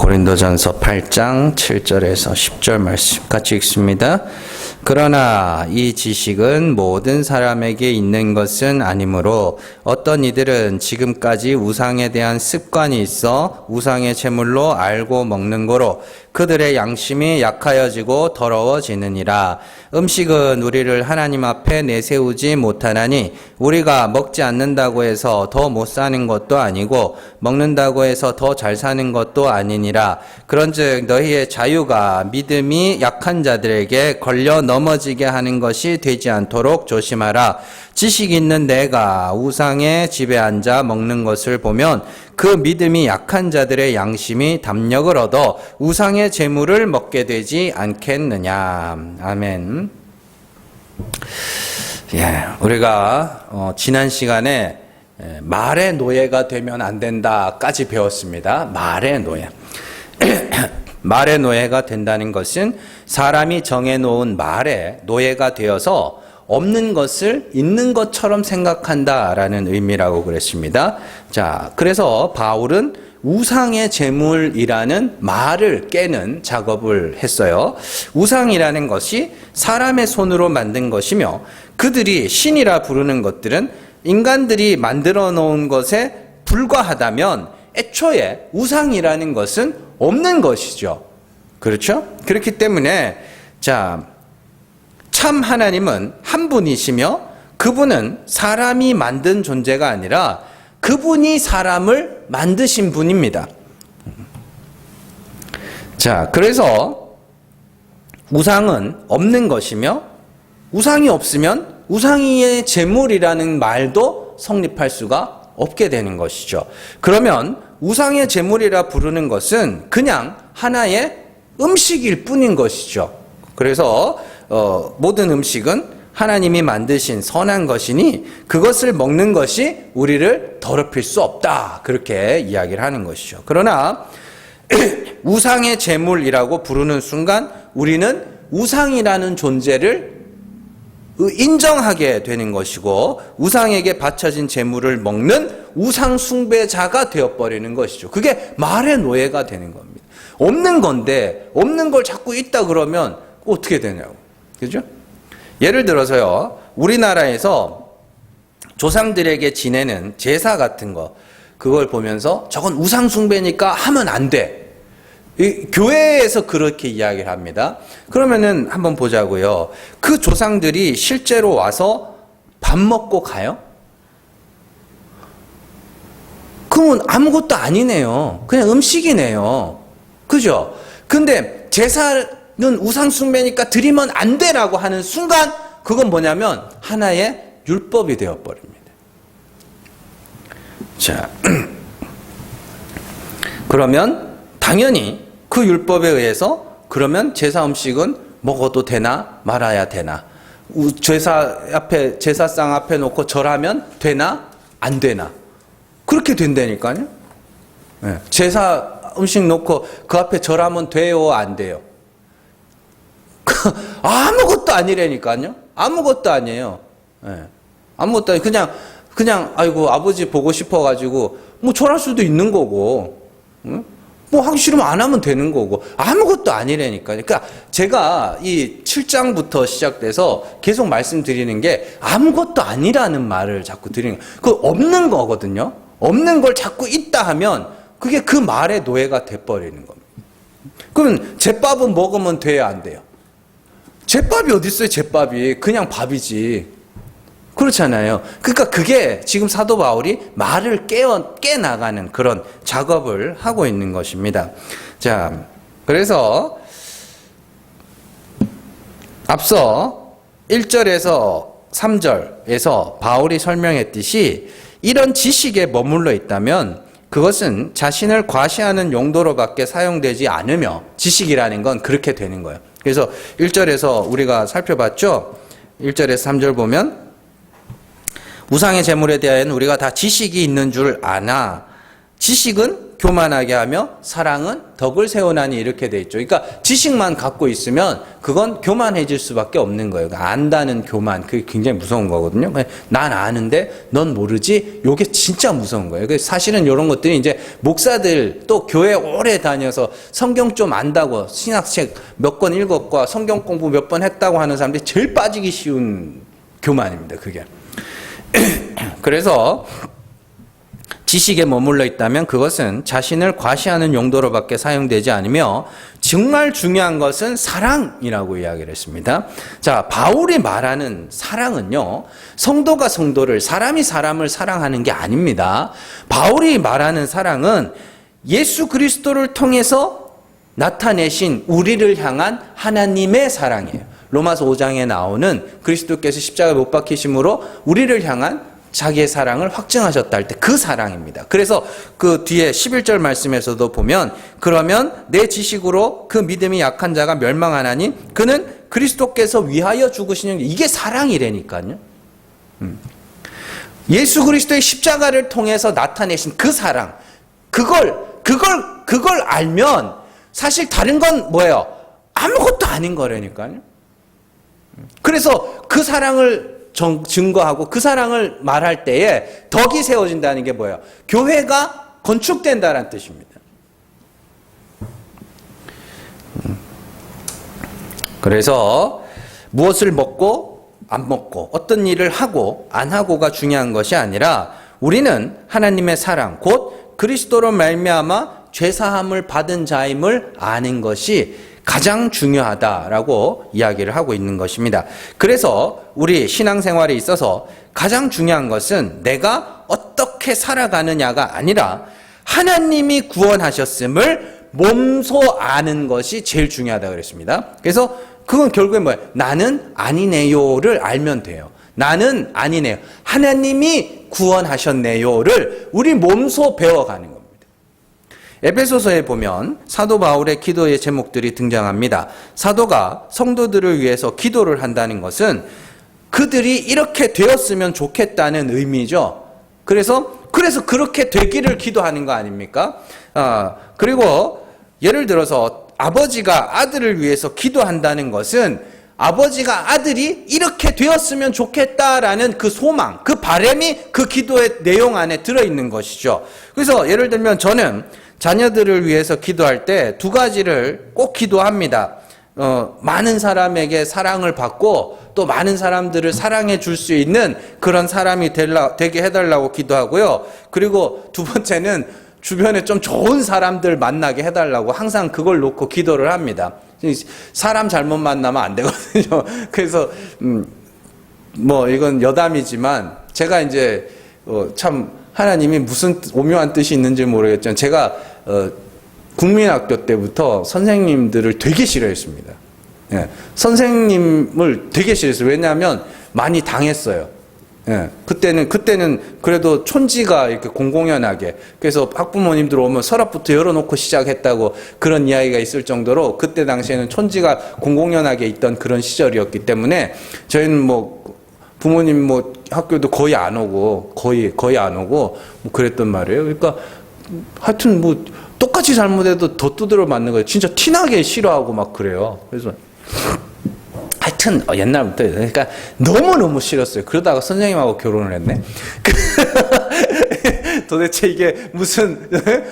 고린도전서 8장 7절에서 10절 말씀 같이 읽습니다. 그러나 이 지식은 모든 사람에게 있는 것은 아니므로 어떤 이들은 지금까지 우상에 대한 습관이 있어 우상의 제물로 알고 먹는 거로 그들의 양심이 약하여지고 더러워지느니라. 음식은 우리를 하나님 앞에 내세우지 못하나니 우리가 먹지 않는다고 해서 더 못 사는 것도 아니고 먹는다고 해서 더 잘 사는 것도 아니니라. 그런즉 너희의 자유가 믿음이 약한 자들에게 걸려 넘어지게 하는 것이 되지 않도록 조심하라. 지식 있는 내가 우상의 집에 앉아 먹는 것을 보면 그 믿음이 약한 자들의 양심이 담력을 얻어 우상의 제물을 먹게 되지 않겠느냐. 아멘. 우리가 지난 시간에 말의 노예가 되면 안 된다까지 배웠습니다. 말의 노예. 말의 노예가 된다는 것은 사람이 정해놓은 말에 노예가 되어서 없는 것을 있는 것처럼 생각한다라는 의미라고 그랬습니다. 자, 그래서 바울은 우상의 제물이라는 말을 깨는 작업을 했어요. 우상이라는 것이 사람의 손으로 만든 것이며 그들이 신이라 부르는 것들은 인간들이 만들어 놓은 것에 불과하다면 애초에 우상이라는 것은 없는 것이죠. 그렇죠? 그렇기 때문에 참 하나님은 한 분이시며 그분은 사람이 만든 존재가 아니라 그분이 사람을 만드신 분입니다. 그래서 우상은 없는 것이며 우상이 없으면 우상의 제물이라는 말도 성립할 수가 없게 되는 것이죠. 그러면 우상의 제물이라 부르는 것은 그냥 하나의 음식일 뿐인 것이죠. 그래서 모든 음식은 하나님이 만드신 선한 것이니 그것을 먹는 것이 우리를 더럽힐 수 없다. 그렇게 이야기를 하는 것이죠. 그러나 우상의 제물이라고 부르는 순간 우리는 우상이라는 존재를 인정하게 되는 것이고 우상에게 바쳐진 제물을 먹는 우상 숭배자가 되어버리는 것이죠. 그게 말의 노예가 되는 겁니다. 없는 건데 없는 걸 자꾸 있다 그러면 어떻게 되냐고. 그죠? 예를 들어서요. 우리나라에서 조상들에게 지내는 제사 같은 거 그걸 보면서 저건 우상 숭배니까 하면 안 돼. 교회에서 그렇게 이야기를 합니다. 그러면은 한번 보자고요. 그 조상들이 실제로 와서 밥 먹고 가요? 그건 아무것도 아니네요. 그냥 음식이네요. 그죠? 근데 제사는 우상 숭배니까 드리면 안 돼라고 하는 순간 그건 뭐냐면 하나의 율법이 되어버립니다. 그러면 당연히 그 율법에 의해서 그러면 제사 음식은 먹어도 되나 말아야 되나? 제사상 앞에 놓고 절하면 되나 안 되나? 그렇게 된다니까요. 제사 음식 놓고 그 앞에 절하면 돼요 안 돼요? 아무것도 아니라니까요. 아무것도 아니에요. 아무것도 아니 그냥 아이고 아버지 보고 싶어가지고 뭐 절할 수도 있는 거고. 뭐 하기 싫으면 안 하면 되는 거고 아무것도 아니라니까요. 그러니까 제가 이 7장부터 시작돼서 계속 말씀드리는 게 아무것도 아니라는 말을 자꾸 드리는 거예요. 그 없는 거거든요. 없는 걸 자꾸 있다 하면 그게 그 말의 노예가 돼버리는 겁니다. 그러면 제밥은 먹으면 돼야 안 돼요? 제밥이 어디 있어요? 제밥이 그냥 밥이지. 그렇잖아요. 그러니까 그게 지금 사도 바울이 말을 깨나가는 그런 작업을 하고 있는 것입니다. 그래서 앞서 1절에서 3절에서 바울이 설명했듯이 이런 지식에 머물러 있다면 그것은 자신을 과시하는 용도로밖에 사용되지 않으며 지식이라는 건 그렇게 되는 거예요. 그래서 1절에서 우리가 살펴봤죠. 1절에서 3절 보면 우상의 제물에 대하여는 우리가 다 지식이 있는 줄 아나 지식은 교만하게 하며 사랑은 덕을 세우나니 이렇게 돼 있죠. 그러니까 지식만 갖고 있으면 그건 교만해질 수밖에 없는 거예요. 그러니까 안다는 교만, 그게 굉장히 무서운 거거든요. 난 아는데 넌 모르지? 이게 진짜 무서운 거예요. 사실은 이런 것들이 이제 목사들 또 교회 오래 다녀서 성경 좀 안다고 신학책 몇 권 읽었고 성경 공부 몇 번 했다고 하는 사람들이 제일 빠지기 쉬운 교만입니다. 그게. 그래서 지식에 머물러 있다면 그것은 자신을 과시하는 용도로밖에 사용되지 않으며 정말 중요한 것은 사랑이라고 이야기를 했습니다. 자, 바울이 말하는 사랑은요, 성도가 성도를, 사람이 사람을 사랑하는 게 아닙니다. 바울이 말하는 사랑은 예수 그리스도를 통해서 나타내신 우리를 향한 하나님의 사랑이에요. 로마서 5장에 나오는 그리스도께서 십자가에 못 박히심으로 우리를 향한 자기의 사랑을 확증하셨다 할 때 그 사랑입니다. 그래서 그 뒤에 11절 말씀에서도 보면 그러면 내 지식으로 그 믿음이 약한 자가 멸망하나니 그는 그리스도께서 위하여 죽으시는 이게 사랑이라니까요. 예수 그리스도의 십자가를 통해서 나타내신 그 사랑, 그걸 알면 사실 다른 건 뭐예요? 아무것도 아닌 거라니까요. 그래서 그 사랑을 증거하고 그 사랑을 말할 때에 덕이 세워진다는 게 뭐예요? 교회가 건축된다는 뜻입니다. 그래서 무엇을 먹고 안 먹고 어떤 일을 하고 안 하고가 중요한 것이 아니라 우리는 하나님의 사랑 곧 그리스도로 말미암아 죄사함을 받은 자임을 아는 것이 가장 중요하다라고 이야기를 하고 있는 것입니다. 그래서 우리 신앙생활에 있어서 가장 중요한 것은 내가 어떻게 살아가느냐가 아니라 하나님이 구원하셨음을 몸소 아는 것이 제일 중요하다고 그랬습니다. 그래서 그건 결국에 뭐예요? 나는 아니네요를 알면 돼요. 나는 아니네요. 하나님이 구원하셨네요를 우리 몸소 배워가는 겁니다. 에베소서에 보면 사도 바울의 기도의 제목들이 등장합니다. 사도가 성도들을 위해서 기도를 한다는 것은 그들이 이렇게 되었으면 좋겠다는 의미죠. 그래서 그렇게 되기를 기도하는 거 아닙니까? 그리고 예를 들어서 아버지가 아들을 위해서 기도한다는 것은 아버지가 아들이 이렇게 되었으면 좋겠다라는 그 소망, 그 바람이 그 기도의 내용 안에 들어있는 것이죠. 그래서 예를 들면 저는 자녀들을 위해서 기도할 때 두 가지를 꼭 기도합니다. 많은 사람에게 사랑을 받고 또 많은 사람들을 사랑해 줄 수 있는 그런 사람이 되게 해달라고 기도하고요. 그리고 두 번째는 주변에 좀 좋은 사람들 만나게 해달라고 항상 그걸 놓고 기도를 합니다. 사람 잘못 만나면 안 되거든요. 그래서 뭐 이건 여담이지만 제가 이제 참 하나님이 무슨 오묘한 뜻이 있는지 모르겠지만 제가 국민학교 때부터 선생님들을 되게 싫어했습니다. 예, 선생님을 되게 싫어했어요. 왜냐하면 많이 당했어요. 예, 그때는 그래도 촌지가 이렇게 공공연하게 그래서 학부모님들 오면 서랍부터 열어놓고 시작했다고 그런 이야기가 있을 정도로 그때 당시에는 촌지가 공공연하게 있던 그런 시절이었기 때문에 저희는 뭐 부모님 뭐 학교도 거의 안 오고 거의 안 오고 뭐 그랬단 말이에요. 그러니까 하여튼 뭐 똑같이 잘못해도 더 두드려 맞는 거예요. 진짜 티나게 싫어하고 막 그래요. 그래서 하여튼 옛날부터 그러니까 너무너무 싫었어요. 그러다가 선생님하고 결혼을 했네. 도대체 이게 무슨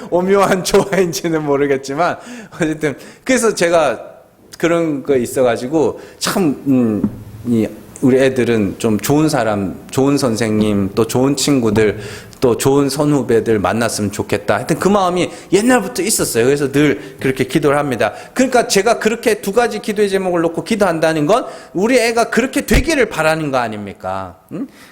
오묘한 조화인지는 모르겠지만 어쨌든 그래서 제가 그런 거 있어가지고 참 우리 애들은 좀 좋은 사람, 좋은 선생님, 또 좋은 친구들, 또 좋은 선후배들 만났으면 좋겠다. 하여튼 그 마음이 옛날부터 있었어요. 그래서 늘 그렇게 기도를 합니다. 그러니까 제가 그렇게 두 가지 기도의 제목을 놓고 기도한다는 건 우리 애가 그렇게 되기를 바라는 거 아닙니까?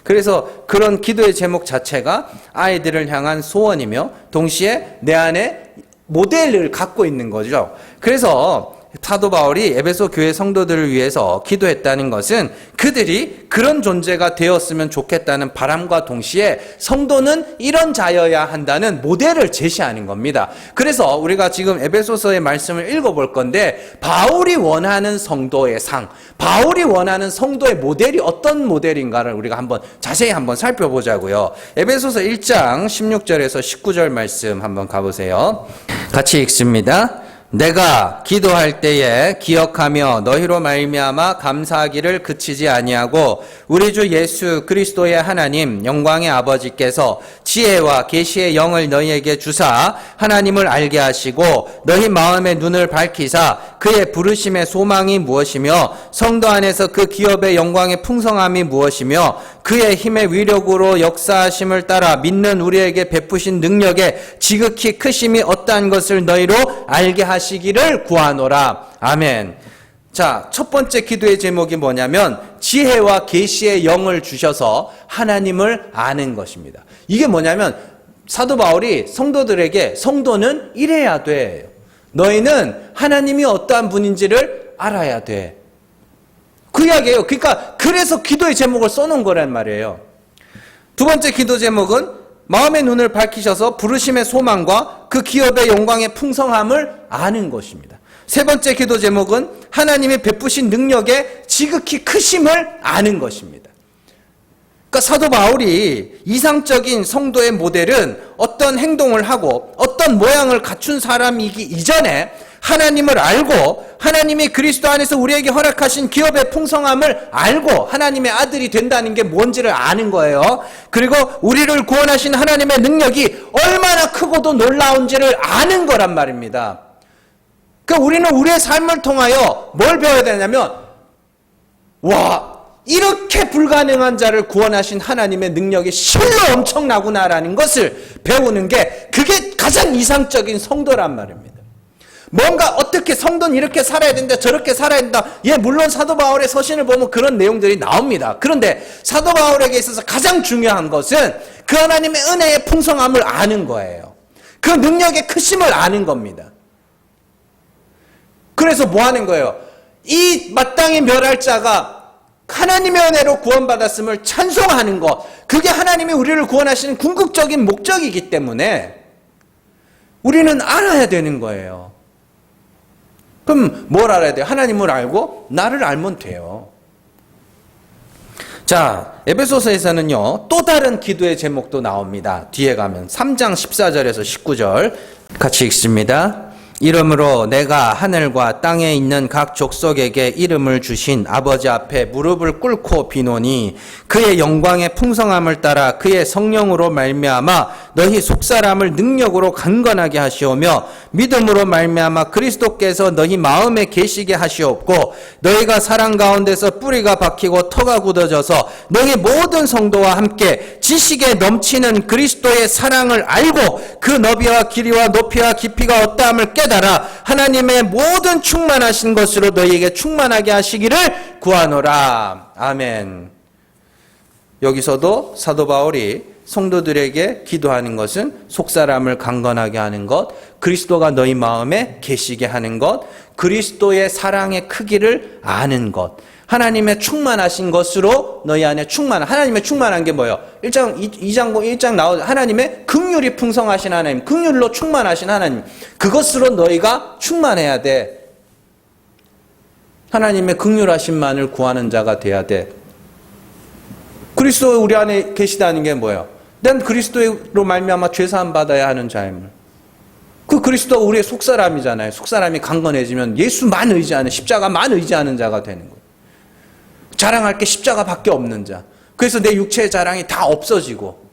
그래서 그런 기도의 제목 자체가 아이들을 향한 소원이며 동시에 내 안에 모델을 갖고 있는 거죠. 그래서 사도 바울이 에베소 교회 성도들을 위해서 기도했다는 것은 그들이 그런 존재가 되었으면 좋겠다는 바람과 동시에 성도는 이런 자여야 한다는 모델을 제시하는 겁니다. 그래서 우리가 지금 에베소서의 말씀을 읽어볼 건데, 바울이 원하는 성도의 상, 바울이 원하는 성도의 모델이 어떤 모델인가를 우리가 자세히 한번 살펴보자고요. 에베소서 1장 16절에서 19절 말씀 한번 가보세요. 같이 읽습니다. 내가 기도할 때에 기억하며 너희로 말미암아 감사하기를 그치지 아니하고 우리 주 예수 그리스도의 하나님 영광의 아버지께서 지혜와 계시의 영을 너희에게 주사 하나님을 알게 하시고 너희 마음의 눈을 밝히사 그의 부르심의 소망이 무엇이며 성도 안에서 그 기업의 영광의 풍성함이 무엇이며 그의 힘의 위력으로 역사하심을 따라 믿는 우리에게 베푸신 능력의 지극히 크심이 어떠한 것을 너희로 알게 하시기를 구하노라. 아멘. 자, 첫 번째 기도의 제목이 뭐냐면 지혜와 계시의 영을 주셔서 하나님을 아는 것입니다. 이게 뭐냐면 사도 바울이 성도들에게 성도는 이래야 돼. 너희는 하나님이 어떠한 분인지를 알아야 돼. 그 이야기예요. 그러니까 그래서 기도의 제목을 써놓은 거란 말이에요. 두 번째 기도 제목은 마음의 눈을 밝히셔서 부르심의 소망과 그 기업의 영광의 풍성함을 아는 것입니다. 세 번째 기도 제목은 하나님이 베푸신 능력의 지극히 크심을 아는 것입니다. 그러니까 사도 바울이 이상적인 성도의 모델은 어떤 행동을 하고 어떤 모양을 갖춘 사람이기 이전에 하나님을 알고 하나님이 그리스도 안에서 우리에게 허락하신 기업의 풍성함을 알고 하나님의 아들이 된다는 게 뭔지를 아는 거예요. 그리고 우리를 구원하신 하나님의 능력이 얼마나 크고도 놀라운지를 아는 거란 말입니다. 그러니까 우리는 우리의 삶을 통하여 뭘 배워야 되냐면, 와, 이렇게 불가능한 자를 구원하신 하나님의 능력이 실로 엄청나구나라는 것을 배우는 게 그게 가장 이상적인 성도란 말입니다. 뭔가 어떻게 성도는 이렇게 살아야 된다, 저렇게 살아야 된다. 예, 물론 사도 바울의 서신을 보면 그런 내용들이 나옵니다. 그런데 사도 바울에게 있어서 가장 중요한 것은 그 하나님의 은혜의 풍성함을 아는 거예요. 그 능력의 크심을 아는 겁니다. 그래서 뭐 하는 거예요? 이 마땅히 멸할 자가 하나님의 은혜로 구원받았음을 찬송하는 것, 그게 하나님이 우리를 구원하시는 궁극적인 목적이기 때문에 우리는 알아야 되는 거예요. 그럼 뭘 알아야 돼요? 하나님을 알고 나를 알면 돼요. 자, 에베소서에서는요, 또 다른 기도의 제목도 나옵니다. 뒤에 가면 3장 14절에서 19절 같이 읽습니다. 이러므로 내가 하늘과 땅에 있는 각 족속에게 이름을 주신 아버지 앞에 무릎을 꿇고 비노니 그의 영광의 풍성함을 따라 그의 성령으로 말미암아 너희 속사람을 능력으로 강건하게 하시오며 믿음으로 말미암아 그리스도께서 너희 마음에 계시게 하시옵고 너희가 사랑 가운데서 뿌리가 박히고 터가 굳어져서 너희 모든 성도와 함께 지식에 넘치는 그리스도의 사랑을 알고 그 너비와 길이와 높이와 깊이가 어떠함을 깨달아 하나님의 모든 충만하신 것으로 너희에게 충만하게 하시기를 구하노라. 아멘. 여기서도 사도 바울이 성도들에게 기도하는 것은 속사람을 강건하게 하는 것, 그리스도가 너희 마음에 계시게 하는 것, 그리스도의 사랑의 크기를 아는 것, 하나님의 충만하신 것으로 너희 안에 하나님의 충만한 게 뭐예요? 1장 나오죠. 하나님의 긍휼이 풍성하신 하나님, 긍휼로 충만하신 하나님, 그것으로 너희가 충만해야 돼. 하나님의 긍휼하심만을 구하는 자가 돼야 돼. 그리스도 우리 안에 계시다는 게 뭐예요? 난 그리스도로 말미암아 죄사함 받아야 하는 자임을. 그 그리스도가 우리의 속사람이잖아요. 속사람이 강건해지면 예수만 의지하는, 십자가만 의지하는 자가 되는 거예요. 자랑할 게 십자가밖에 없는 자. 그래서 내 육체의 자랑이 다 없어지고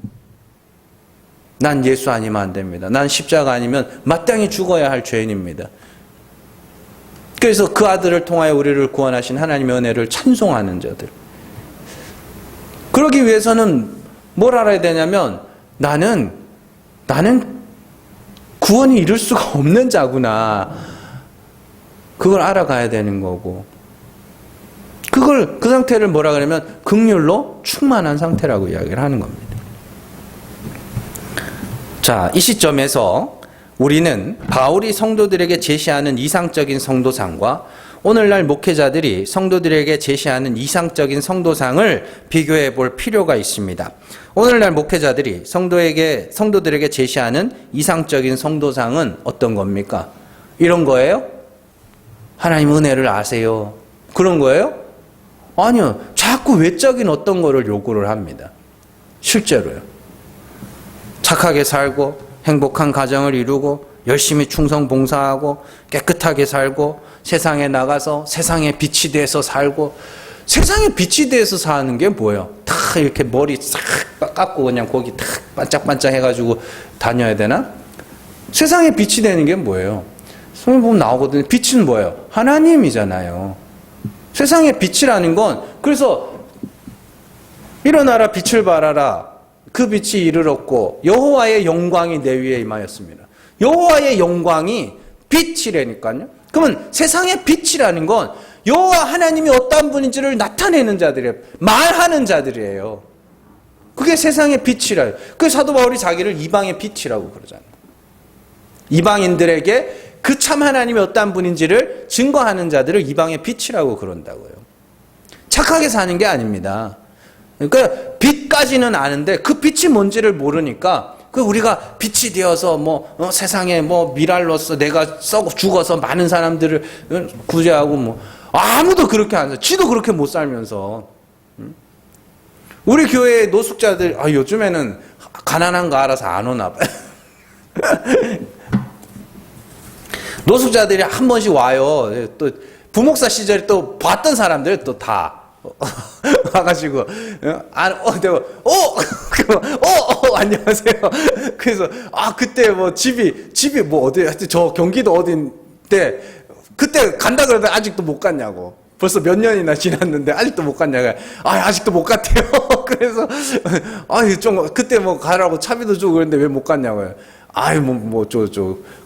난 예수 아니면 안 됩니다. 난 십자가 아니면 마땅히 죽어야 할 죄인입니다. 그래서 그 아들을 통하여 우리를 구원하신 하나님의 은혜를 찬송하는 자들. 그러기 위해서는 뭘 알아야 되냐면 나는 구원이 이룰 수가 없는 자구나. 그걸 알아가야 되는 거고. 그 상태를 뭐라 그러면 긍휼로 충만한 상태라고 이야기를 하는 겁니다. 자, 이 시점에서 우리는 바울이 성도들에게 제시하는 이상적인 성도상과 오늘날 목회자들이 성도들에게 제시하는 이상적인 성도상을 비교해 볼 필요가 있습니다. 오늘날 목회자들이 성도들에게 제시하는 이상적인 성도상은 어떤 겁니까? 이런 거예요? 하나님 은혜를 아세요. 그런 거예요? 아니요. 자꾸 외적인 어떤 거를 요구를 합니다. 실제로요. 착하게 살고 행복한 가정을 이루고 열심히 충성 봉사하고 깨끗하게 살고 세상에 나가서 세상에 빛이 돼서 살고. 세상에 빛이 돼서 사는 게 뭐예요? 다 이렇게 머리 싹 깎고 그냥 거기 탁 반짝반짝 해가지고 다녀야 되나? 세상에 빛이 되는 게 뭐예요? 성경 보면 나오거든요. 빛은 뭐예요? 하나님이잖아요. 세상에 빛이라는 건, 그래서 일어나라 빛을 발하라. 그 빛이 이를 얻고 여호와의 영광이 내 위에 임하였습니다. 여호와의 영광이 빛이라니까요. 그러면 세상의 빛이라는 건 여호와 하나님이 어떠한 분인지를 나타내는 자들이에요. 말하는 자들이에요. 그게 세상의 빛이라요. 그래서 사도 바울이 자기를 이방의 빛이라고 그러잖아요. 이방인들에게 그 참 하나님이 어떠한 분인지를 증거하는 자들을 이방의 빛이라고 그런다고요. 착하게 사는 게 아닙니다. 그러니까 빛까지는 아는데 그 빛이 뭔지를 모르니까 그 우리가 빛이 되어서 세상에 미랄로서 내가 죽어서 많은 사람들을 구제하고 아무도 그렇게 안 살. 지도 그렇게 못 살면서. 우리 교회 노숙자들 요즘에는 가난한 거 알아서 안 오나 봐요. 노숙자들이 한 번씩 와요. 또 부목사 시절에 또 봤던 사람들 또 다 와가지고 내가 안녕하세요. 그래서 그때 집이 어디 하여튼 저 경기도 어딘데 그때 간다 그러더니 아직도 못 갔냐고. 벌써 몇 년이나 지났는데 아직도 못 갔냐고. 아직도 못 갔대요. 그래서 좀 그때 가라고 차비도 주고 그랬는데 왜 못 갔냐고요.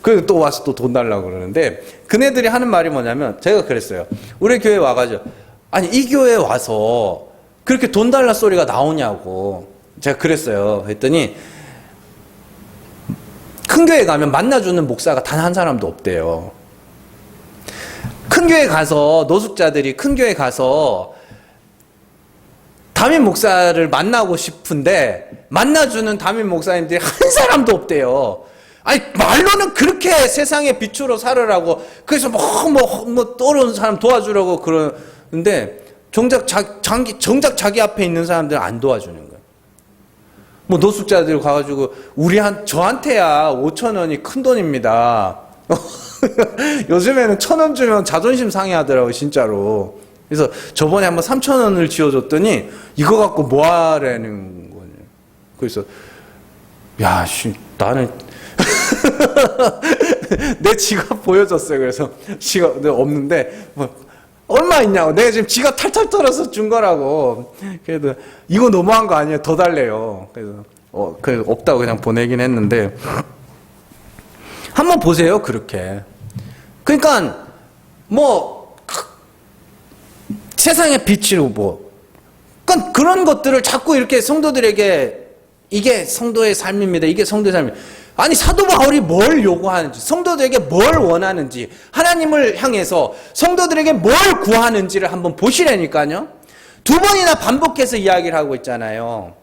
그래서 또 와서 또 돈 달라고 그러는데, 그네들이 하는 말이 뭐냐면, 제가 그랬어요. 우리 교회 와가지고, 이 교회에 와서 그렇게 돈 달라 소리가 나오냐고. 제가 그랬어요. 했더니, 큰 교회 가면 만나주는 목사가 단 한 사람도 없대요. 큰 교회 가서, 노숙자들이 큰 교회 가서, 담임 목사를 만나고 싶은데 만나주는 담임 목사님들이 한 사람도 없대요. 말로는 그렇게 세상의 빛으로 살으라고, 그래서 떠오르는 사람 도와주라고 그러는데 정작 자기 앞에 있는 사람들은 안 도와주는 거예요. 노숙자들 가가지고 저한테야 5,000원이 큰 돈입니다. 요즘에는 1,000원 주면 자존심 상해하더라고요, 진짜로. 그래서 저번에 한번 3,000원을 쥐어줬더니 이거 갖고 뭐 하라는 거냐. 그래서 나는 내 지갑 보여줬어요. 그래서 지갑 없는데 얼마 있냐고. 내가 지금 지갑 탈탈 털어서 준 거라고. 그래도 이거 너무한 거 아니에요? 더 달래요. 그래서 없다고 그냥 보내긴 했는데, 한번 보세요. 그렇게. 그러니까 세상의 빛이고 그러니까 그런 것들을 자꾸 이렇게 성도들에게 이게 성도의 삶입니다. 이게 성도의 삶입니다. 사도 바울이 뭘 요구하는지, 성도들에게 뭘 원하는지, 하나님을 향해서 성도들에게 뭘 구하는지를 한번 보시라니까요. 2번이나 반복해서 이야기를 하고 있잖아요.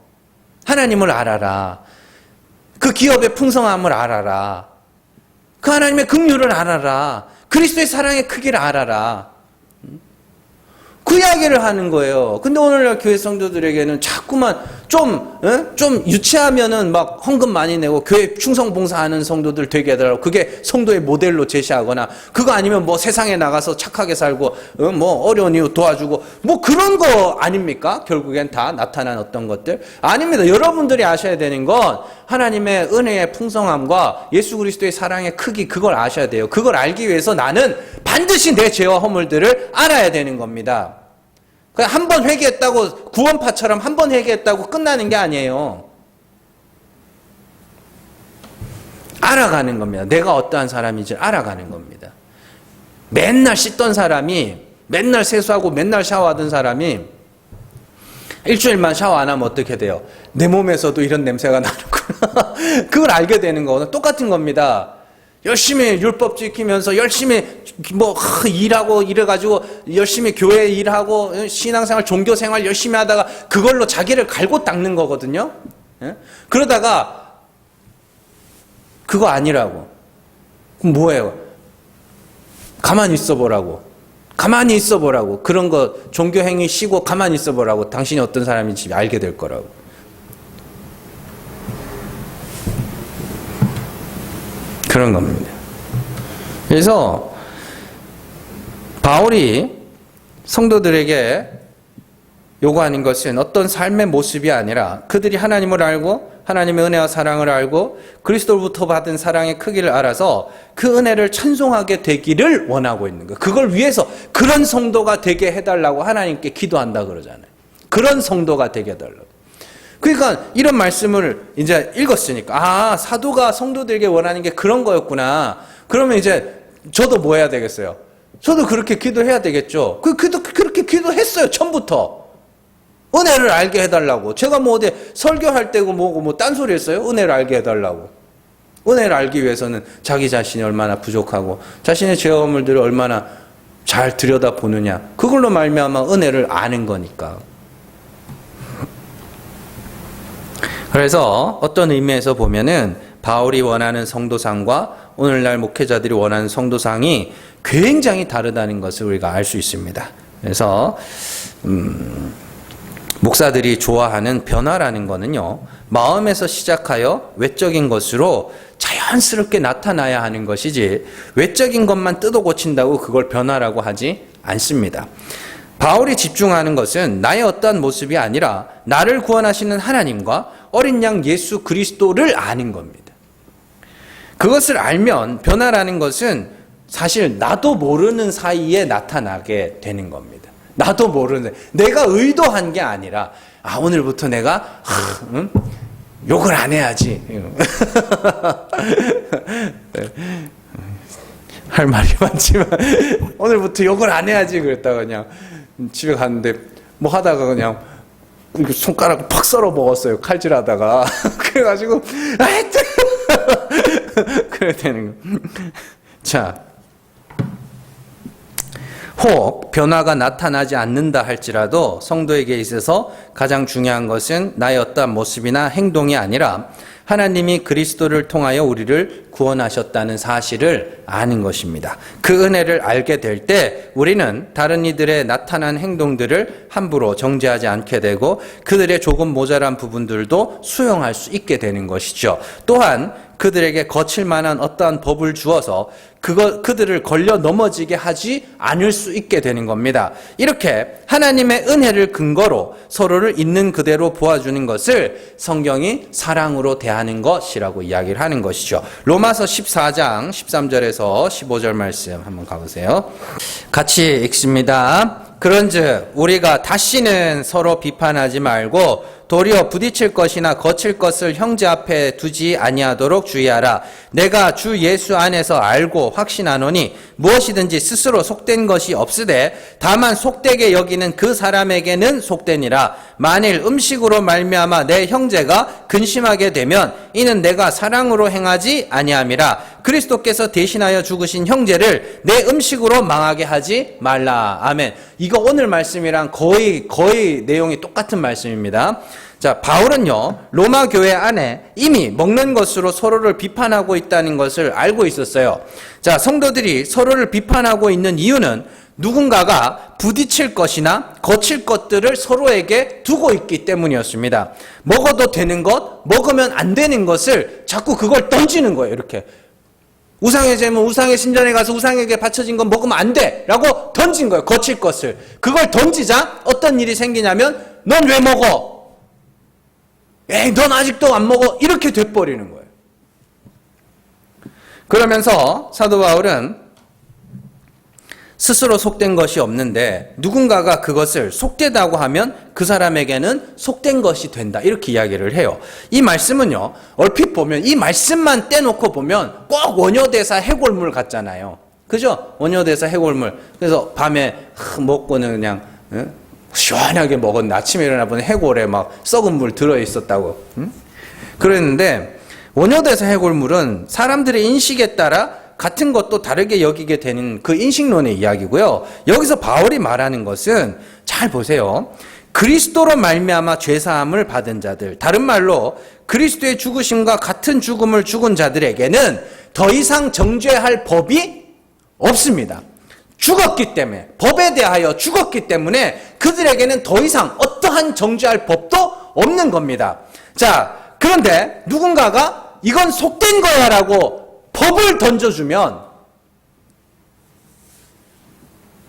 하나님을 알아라. 그 기업의 풍성함을 알아라. 그 하나님의 긍휼을 알아라. 그리스도의 사랑의 크기를 알아라. 그 이야기를 하는 거예요. 근데 오늘날 교회 성도들에게는 자꾸만 좀 유치하면은 헌금 많이 내고 교회 충성 봉사하는 성도들 되게 하더라고. 그게 성도의 모델로 제시하거나, 그거 아니면 세상에 나가서 착하게 살고, 어려운 이유 도와주고, 그런 거 아닙니까? 결국엔 다 나타난 어떤 것들? 아닙니다. 여러분들이 아셔야 되는 건 하나님의 은혜의 풍성함과 예수 그리스도의 사랑의 크기, 그걸 아셔야 돼요. 그걸 알기 위해서 나는 반드시 내 죄와 허물들을 알아야 되는 겁니다. 그냥 한 번 회개했다고, 구원파처럼 한 번 회개했다고 끝나는 게 아니에요. 알아가는 겁니다. 내가 어떠한 사람인지 알아가는 겁니다. 맨날 씻던 사람이, 맨날 세수하고 맨날 샤워하던 사람이 일주일만 샤워 안 하면 어떻게 돼요? 내 몸에서도 이런 냄새가 나는구나. 그걸 알게 되는 거거든요. 똑같은 겁니다. 열심히 율법 지키면서 열심히 뭐 일하고 이래가지고 열심히 교회 일하고 신앙생활, 종교생활 열심히 하다가 그걸로 자기를 갈고 닦는 거거든요. 예? 그러다가 그거 아니라고. 그럼 뭐예요? 가만히 있어 보라고. 가만히 있어 보라고. 그런 거 종교행위 쉬고 가만히 있어 보라고. 당신이 어떤 사람인지 알게 될 거라고. 그런 겁니다. 그래서 바울이 성도들에게 요구하는 것은 어떤 삶의 모습이 아니라 그들이 하나님을 알고 하나님의 은혜와 사랑을 알고 그리스도로부터 받은 사랑의 크기를 알아서 그 은혜를 찬송하게 되기를 원하고 있는 거예요. 그걸 위해서 그런 성도가 되게 해달라고 하나님께 기도한다 그러잖아요. 그런 성도가 되게 해달라고. 그러니까 이런 말씀을 이제 읽었으니까 사도가 성도들에게 원하는 게 그런 거였구나. 그러면 이제 저도 뭐 해야 되겠어요? 저도 그렇게 기도해야 되겠죠. 그렇게 기도했어요. 처음부터. 은혜를 알게 해달라고. 제가 뭐 어디 설교할 때고 뭐고 뭐 딴소리 했어요? 은혜를 알게 해달라고. 은혜를 알기 위해서는 자기 자신이 얼마나 부족하고 자신의 죄업물들을 얼마나 잘 들여다보느냐. 그걸로 말미암아 은혜를 아는 거니까. 그래서 어떤 의미에서 보면은 바울이 원하는 성도상과 오늘날 목회자들이 원하는 성도상이 굉장히 다르다는 것을 우리가 알 수 있습니다. 그래서 목사들이 좋아하는 변화라는 거는요, 마음에서 시작하여 외적인 것으로 자연스럽게 나타나야 하는 것이지 외적인 것만 뜯어 고친다고 그걸 변화라고 하지 않습니다. 바울이 집중하는 것은 나의 어떠한 모습이 아니라 나를 구원하시는 하나님과 어린 양 예수 그리스도를 아는 겁니다. 그것을 알면 변화라는 것은 사실 나도 모르는 사이에 나타나게 되는 겁니다. 나도 모르는, 내가 의도한 게 아니라 오늘부터 내가 욕을 안 해야지. 할 말이 많지만 오늘부터 욕을 안 해야지 그랬다가 그냥 집에 갔는데 뭐 하다가 그냥 손가락 팍 썰어 먹었어요. 칼질하다가. 그래가지고 그래야 되는 거. 자, 혹 변화가 나타나지 않는다 할지라도 성도에게 있어서 가장 중요한 것은 나의 어떠한 모습이나 행동이 아니라 하나님이 그리스도를 통하여 우리를 구원하셨다는 사실을 아는 것입니다. 그 은혜를 알게 될 때 우리는 다른 이들의 나타난 행동들을 함부로 정죄하지 않게 되고 그들의 조금 모자란 부분들도 수용할 수 있게 되는 것이죠. 또한 그들에게 거칠 만한 어떠한 법을 주어서 그들을 걸려 넘어지게 하지 않을 수 있게 되는 겁니다. 이렇게 하나님의 은혜를 근거로 서로를 있는 그대로 보아주는 것을 성경이 사랑으로 대하는 것이라고 이야기를 하는 것이죠. 로마서 14장 13절에서 15절 말씀 한번 가보세요. 같이 읽습니다. 그런즉 우리가 다시는 서로 비판하지 말고 도리어 부딪힐 것이나 거칠 것을 형제 앞에 두지 아니하도록 주의하라. 내가 주 예수 안에서 알고 확신하노니 무엇이든지 스스로 속된 것이 없으되 다만 속되게 여기는 그 사람에게는 속되니라. 만일 음식으로 말미암아 내 형제가 근심하게 되면 이는 내가 사랑으로 행하지 아니함이라. 그리스도께서 대신하여 죽으신 형제를 내 음식으로 망하게 하지 말라. 아멘. 이거 오늘 말씀이랑 거의 내용이 똑같은 말씀입니다. 자, 바울은요, 로마 교회 안에 이미 먹는 것으로 서로를 비판하고 있다는 것을 알고 있었어요. 자, 성도들이 서로를 비판하고 있는 이유는 누군가가 부딪힐 것이나 거칠 것들을 서로에게 두고 있기 때문이었습니다. 먹어도 되는 것, 먹으면 안 되는 것을 자꾸 그걸 던지는 거예요, 이렇게. 우상의 제물, 우상의 신전에 가서 우상에게 바쳐진 건 먹으면 안 돼! 라고 던진 거예요, 거칠 것을. 그걸 던지자 어떤 일이 생기냐면, 넌 왜 먹어? 에이, 넌 아직도 안 먹어. 이렇게 돼버리는 거예요. 그러면서 사도 바울은 스스로 속된 것이 없는데 누군가가 그것을 속되다고 하면 그 사람에게는 속된 것이 된다. 이렇게 이야기를 해요. 이 말씀은요, 얼핏 보면 이 말씀만 떼놓고 보면 꼭 원효대사 해골물 같잖아요. 그죠? 원효대사 해골물. 그래서 밤에 먹고는 그냥 시원하게 먹었는데 아침에 일어나 보니 해골에 막 썩은 물 들어있었다고. 그랬는데 원효대사 해골물은 사람들의 인식에 따라 같은 것도 다르게 여기게 되는 그 인식론의 이야기고요. 여기서 바울이 말하는 것은 잘 보세요. 그리스도로 말미암아 죄사함을 받은 자들, 다른 말로 그리스도의 죽으심과 같은 죽음을 죽은 자들에게는 더 이상 정죄할 법이 없습니다. 죽었기 때문에, 법에 대하여 죽었기 때문에 그들에게는 더 이상 어떠한 정죄할 법도 없는 겁니다. 자, 그런데 누군가가 이건 속된 거야 라고 법을 던져주면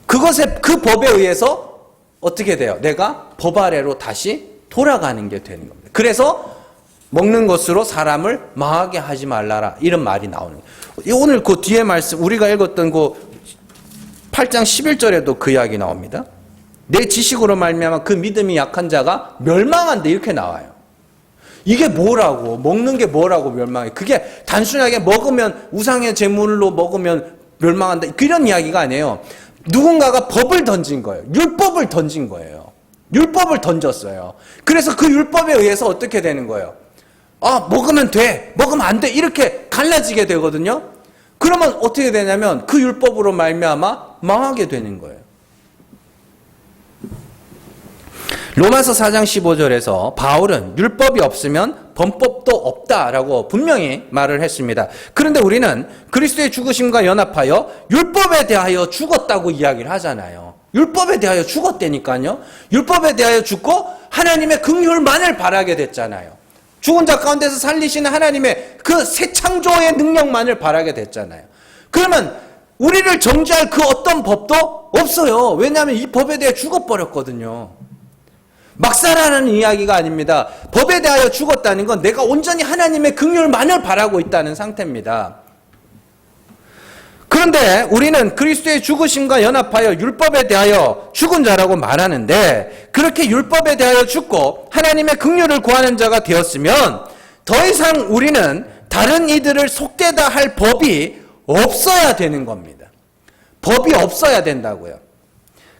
그 법에 의해서 어떻게 돼요? 내가 법 아래로 다시 돌아가는 게 되는 겁니다. 그래서 먹는 것으로 사람을 망하게 하지 말라라, 이런 말이 나오는 거예요. 오늘 그 뒤에 말씀 우리가 읽었던 그 8장 11절에도 그 이야기 나옵니다. 내 지식으로 말미암아 그 믿음이 약한 자가 멸망한다, 이렇게 나와요. 이게 뭐라고, 먹는 게 뭐라고 멸망해? 그게 단순하게 먹으면, 우상의 제물로 먹으면 멸망한다, 그런 이야기가 아니에요. 누군가가 법을 던진 거예요. 율법을 던진 거예요. 율법을 던졌어요. 그래서 그 율법에 의해서 어떻게 되는 거예요? 먹으면 돼, 먹으면 안 돼, 이렇게 갈라지게 되거든요. 그러면 어떻게 되냐면 그 율법으로 말미암아 망하게 되는 거예요. 로마서 4장 15절에서 바울은 율법이 없으면 범법도 없다라고 분명히 말을 했습니다. 그런데 우리는 그리스도의 죽으심과 연합하여 율법에 대하여 죽었다고 이야기를 하잖아요. 율법에 대하여 죽었다니까요. 율법에 대하여 죽고 하나님의 긍휼만을 바라게 됐잖아요. 죽은 자 가운데서 살리시는 하나님의 그 새 창조의 능력만을 바라게 됐잖아요. 그러면 우리를 정죄할 그 어떤 법도 없어요. 왜냐하면 이 법에 대해 죽어버렸거든요. 막 살아라는 이야기가 아닙니다. 법에 대하여 죽었다는 건 내가 온전히 하나님의 긍휼만을 바라고 있다는 상태입니다. 그런데 우리는 그리스도의 죽으심과 연합하여 율법에 대하여 죽은 자라고 말하는데, 그렇게 율법에 대하여 죽고 하나님의 긍휼을 구하는 자가 되었으면 더 이상 우리는 다른 이들을 속되다 할 법이 없어야 되는 겁니다. 법이 없어야 된다고요.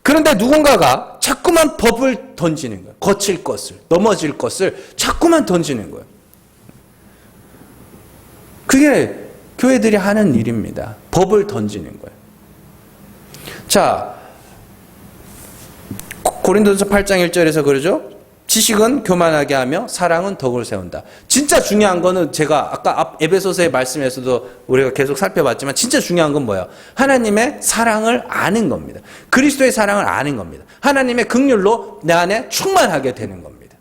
그런데 누군가가 자꾸만 법을 던지는 거예요. 거칠 것을, 넘어질 것을 자꾸만 던지는 거예요. 그게 교회들이 하는 일입니다. 법을 던지는 거예요. 자, 고린도전서 8장 1절에서 그러죠. 지식은 교만하게 하며 사랑은 덕을 세운다. 진짜 중요한 거는 제가 아까 에베소서의 말씀에서도 우리가 계속 살펴봤지만 진짜 중요한 건 뭐예요? 하나님의 사랑을 아는 겁니다. 그리스도의 사랑을 아는 겁니다. 하나님의 긍휼로 내 안에 충만하게 되는 겁니다.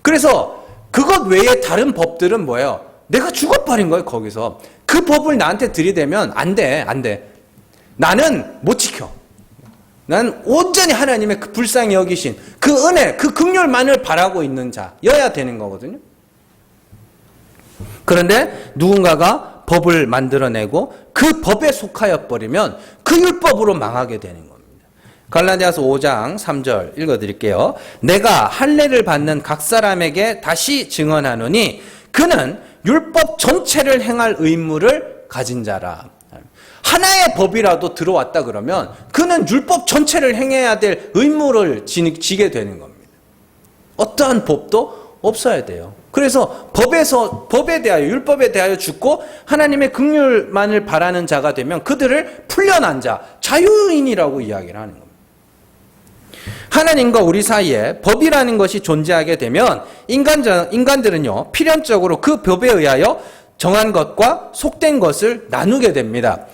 그래서 그것 외에 다른 법들은 뭐예요? 내가 죽어버린 거예요. 거기서 그 법을 나한테 들이대면 안 돼. 나는 못 지켜. 난 온전히 하나님의 그 불쌍히 여기신 그 은혜, 그 긍휼만을 바라고 있는 자여야 되는 거거든요. 그런데 누군가가 법을 만들어내고 그 법에 속하여 버리면 그 율법으로 망하게 되는 겁니다. 갈라디아서 5장 3절 읽어드릴게요. 내가 할례를 받는 각 사람에게 다시 증언하노니 그는 율법 전체를 행할 의무를 가진 자라. 하나의 법이라도 들어왔다 그러면 그는 율법 전체를 행해야 될 의무를 지게 되는 겁니다. 어떠한 법도 없어야 돼요. 그래서 법에 대하여, 율법에 대하여 죽고 하나님의 긍휼만을 바라는 자가 되면 그들을 풀려난 자, 자유인이라고 이야기를 하는 겁니다. 하나님과 우리 사이에 법이라는 것이 존재하게 되면 인간들은요, 필연적으로 그 법에 의하여 정한 것과 속된 것을 나누게 됩니다.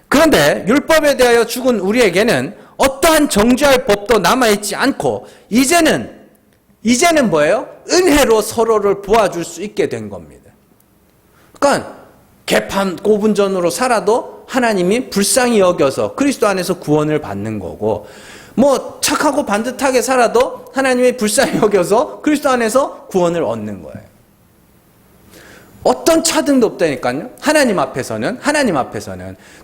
그런데 율법에 대하여 죽은 우리에게는 어떠한 정죄할 법도 남아있지 않고 이제는 뭐예요? 은혜로 서로를 도와줄 수 있게 된 겁니다. 그러니까 개판 고분전으로 살아도 하나님이 불쌍히 여겨서 그리스도 안에서 구원을 받는 거고, 뭐 착하고 반듯하게 살아도 하나님이 불쌍히 여겨서 그리스도 안에서 구원을 얻는 거예요. 어떤 차등도 없다니까요. 하나님 앞에서는.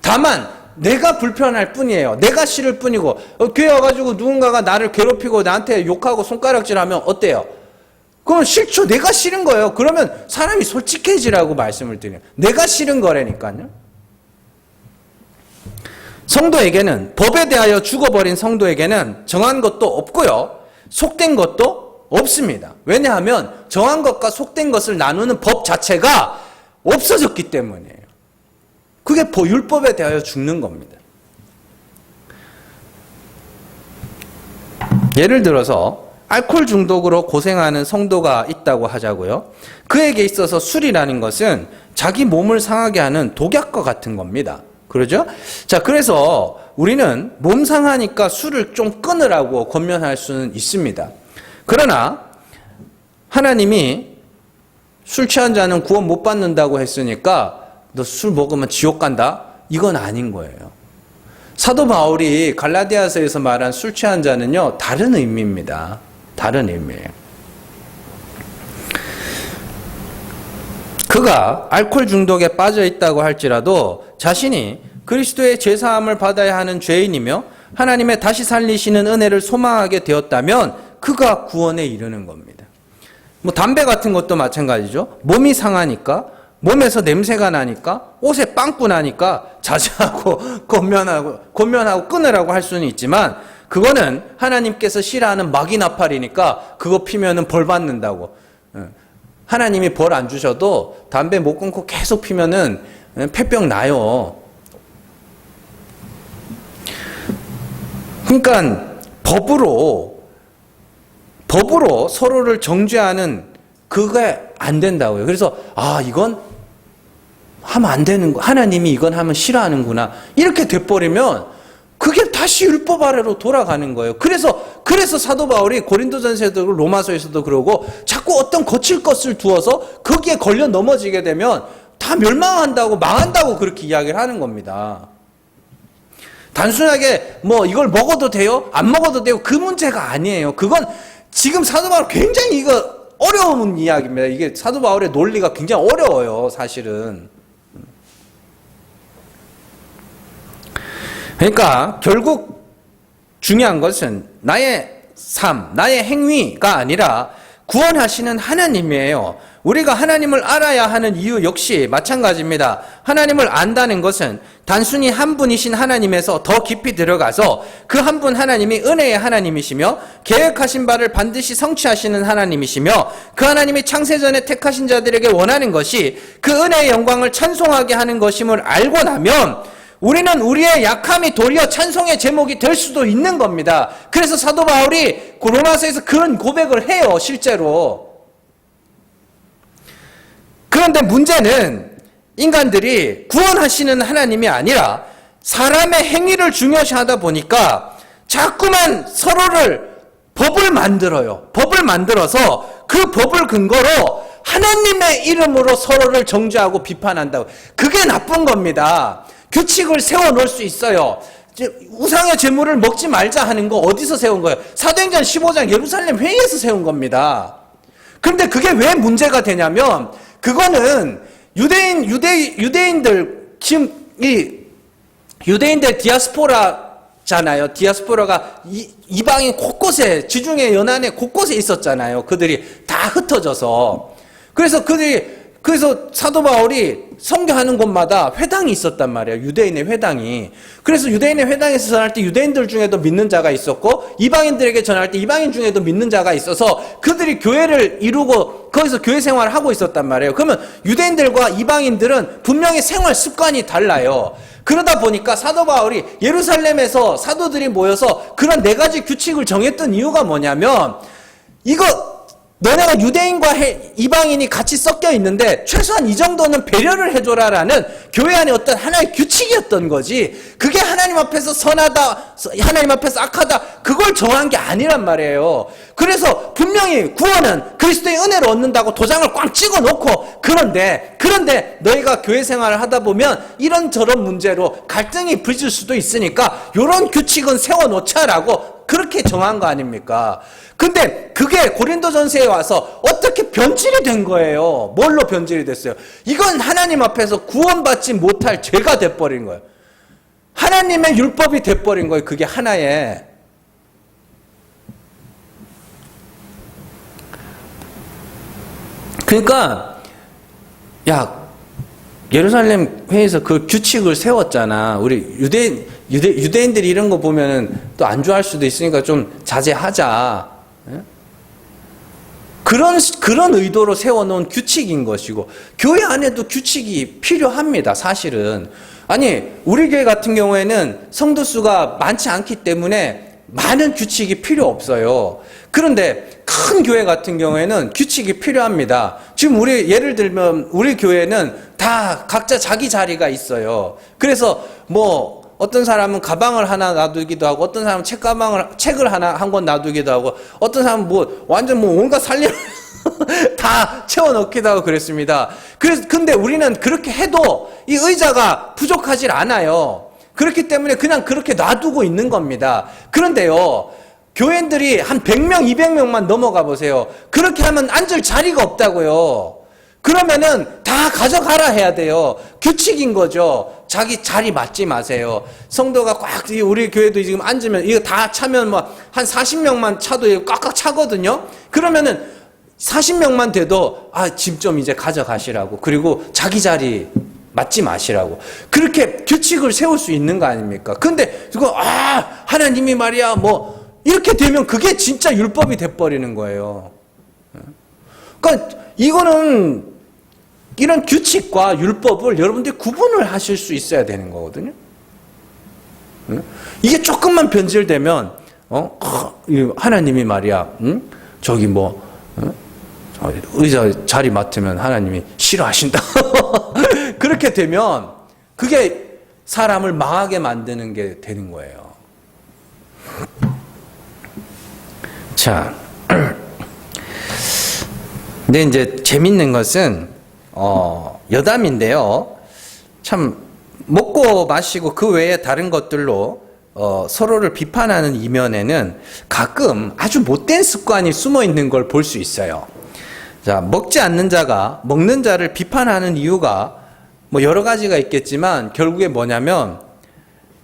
다만 내가 불편할 뿐이에요. 내가 싫을 뿐이고, 교회 와가지고 누군가가 나를 괴롭히고 나한테 욕하고 손가락질하면 어때요? 그건 싫죠. 내가 싫은 거예요. 그러면 사람이 솔직해지라고 말씀을 드려요. 내가 싫은 거라니까요. 성도에게는, 법에 대하여 죽어버린 성도에게는 정한 것도 없고요, 속된 것도 없습니다. 왜냐하면 정한 것과 속된 것을 나누는 법 자체가 없어졌기 때문이에요. 그게 율법에 대하여 죽는 겁니다. 예를 들어서 알코올 중독으로 고생하는 성도가 있다고 하자고요. 그에게 있어서 술이라는 것은 자기 몸을 상하게 하는 독약과 같은 겁니다. 그러죠? 자, 그래서 우리는 몸 상하니까 술을 좀 끊으라고 권면할 수는 있습니다. 그러나 하나님이 술 취한 자는 구원 못 받는다고 했으니까 너 술 먹으면 지옥 간다? 이건 아닌 거예요. 사도 바울이 갈라디아서에서 말한 술 취한 자는요, 다른 의미입니다. 다른 의미예요. 그가 알코올 중독에 빠져 있다고 할지라도 자신이 그리스도의 죄사함을 받아야 하는 죄인이며 하나님의 다시 살리시는 은혜를 소망하게 되었다면 그가 구원에 이르는 겁니다. 뭐 담배 같은 것도 마찬가지죠. 몸이 상하니까, 몸에서 냄새가 나니까, 옷에 빵꾸 나니까 자제하고 권면하고 끊으라고 할 수는 있지만 그거는 하나님께서 싫어하는 마귀 나팔이니까 그거 피면은 벌 받는다고. 하나님이 벌 안 주셔도 담배 못 끊고 계속 피면은 폐병 나요. 그러니까 법으로 서로를 정죄하는 그게 안 된다고요. 그래서 이건 하면 안 되는 거, 하나님이 이건 하면 싫어하는구나, 이렇게 돼버리면 그게 다시 율법 아래로 돌아가는 거예요. 그래서 사도 바울이 고린도전서에도 로마서에서도 그러고 자꾸 어떤 거칠 것을 두어서 거기에 걸려 넘어지게 되면 다 멸망한다고, 망한다고 그렇게 이야기를 하는 겁니다. 단순하게 뭐 이걸 먹어도 돼요? 안 먹어도 돼요? 그 문제가 아니에요. 그건 지금 사도 바울 굉장히 이거 어려운 이야기입니다. 이게 사도 바울의 논리가 굉장히 어려워요, 사실은. 그러니까 결국 중요한 것은 나의 삶, 나의 행위가 아니라 구원하시는 하나님이에요. 우리가 하나님을 알아야 하는 이유 역시 마찬가지입니다. 하나님을 안다는 것은 단순히 한 분이신 하나님에서 더 깊이 들어가서 그 한 분 하나님이 은혜의 하나님이시며 계획하신 바를 반드시 성취하시는 하나님이시며 그 하나님이 창세전에 택하신 자들에게 원하는 것이 그 은혜의 영광을 찬송하게 하는 것임을 알고 나면 우리는 우리의 약함이 도리어 찬송의 제목이 될 수도 있는 겁니다. 그래서 사도 바울이 로마서에서 그런 고백을 해요, 실제로. 그런데 문제는 인간들이 구원하시는 하나님이 아니라 사람의 행위를 중요시하다 보니까 자꾸만 서로를 법을 만들어요. 법을 만들어서 그 법을 근거로 하나님의 이름으로 서로를 정죄하고 비판한다고. 그게 나쁜 겁니다. 규칙을 세워놓을 수 있어요. 우상의 제물을 먹지 말자 하는 거 어디서 세운 거예요? 사도행전 15장 예루살렘 회의에서 세운 겁니다. 그런데 그게 왜 문제가 되냐면 그거는 유대인들 지금 유대인들 디아스포라잖아요. 디아스포라가 이방인 곳곳에, 지중해 연안에 곳곳에 있었잖아요. 그들이 다 흩어져서. 그래서 사도 바울이 선교하는 곳마다 회당이 있었단 말이에요. 유대인의 회당이. 그래서 유대인의 회당에서 전할 때 유대인들 중에도 믿는 자가 있었고 이방인들에게 전할 때 이방인 중에도 믿는 자가 있어서 그들이 교회를 이루고 거기서 교회 생활을 하고 있었단 말이에요. 그러면 유대인들과 이방인들은 분명히 생활 습관이 달라요. 그러다 보니까 사도 바울이 예루살렘에서 사도들이 모여서 그런 4가지 규칙을 정했던 이유가 뭐냐면 너네가 유대인과 이방인이 같이 섞여 있는데 최소한 이 정도는 배려를 해줘라라는 교회 안에 어떤 하나의 규칙이었던 거지. 그게 하나님 앞에서 선하다, 하나님 앞에서 악하다, 그걸 정한 게 아니란 말이에요. 그래서 분명히 구원은 그리스도의 은혜로 얻는다고 도장을 꽉 찍어놓고 그런데 너희가 교회 생활을 하다 보면 이런저런 문제로 갈등이 빚을 수도 있으니까 이런 규칙은 세워놓자라고 그렇게 정한 거 아닙니까? 근데 그게 고린도전서에 와서 어떻게 변질이 된 거예요? 뭘로 변질이 됐어요? 이건 하나님 앞에서 구원받지 못할 죄가 돼버린 거예요. 하나님의 율법이 돼버린 거예요. 그게 하나의. 그러니까 예루살렘 회의에서 그 규칙을 세웠잖아. 우리 유대인들이 이런 거 보면은 또 안 좋아할 수도 있으니까 좀 자제하자. 그런 의도로 세워놓은 규칙인 것이고, 교회 안에도 규칙이 필요합니다, 사실은. 아니, 우리 교회 같은 경우에는 성도 수가 많지 않기 때문에 많은 규칙이 필요 없어요. 그런데 큰 교회 같은 경우에는 규칙이 필요합니다. 지금 예를 들면 우리 교회는 다 각자 자기 자리가 있어요. 그래서 뭐 어떤 사람은 가방을 하나 놔두기도 하고, 어떤 사람은 책을 하나 한 권 놔두기도 하고, 어떤 사람은 뭐 완전 뭐 온갖 살림 다 채워넣기도 하고 그랬습니다. 근데 우리는 그렇게 해도 이 의자가 부족하질 않아요. 그렇기 때문에 그냥 그렇게 놔두고 있는 겁니다. 그런데요, 교인들이 한 100명, 200명만 넘어가 보세요. 그렇게 하면 앉을 자리가 없다고요. 그러면은 다 가져가라 해야 돼요. 규칙인 거죠. 자기 자리 맞지 마세요. 성도가 꽉, 우리 교회도 지금 앉으면, 이거 다 차면 뭐 한 40명만 차도 꽉꽉 차거든요. 그러면은 40명만 돼도, 짐 좀 이제 가져가시라고. 그리고 자기 자리 맞지 마시라고. 그렇게 규칙을 세울 수 있는 거 아닙니까? 근데 그거 하나님이 말이야 뭐 이렇게 되면 그게 진짜 율법이 돼버리는 거예요. 그러니까 이거는 이런 규칙과 율법을 여러분들이 구분을 하실 수 있어야 되는 거거든요. 이게 조금만 변질되면 하나님이 말이야 저기 뭐 의자 자리 맡으면 하나님이 싫어하신다. 그렇게 되면 그게 사람을 망하게 만드는 게 되는 거예요. 자, 근데 이제 재밌는 것은 여담인데요. 참 먹고 마시고 그 외에 다른 것들로 서로를 비판하는 이면에는 가끔 아주 못된 습관이 숨어 있는 걸 볼 수 있어요. 자, 먹지 않는 자가 먹는 자를 비판하는 이유가 뭐 여러 가지가 있겠지만 결국에 뭐냐면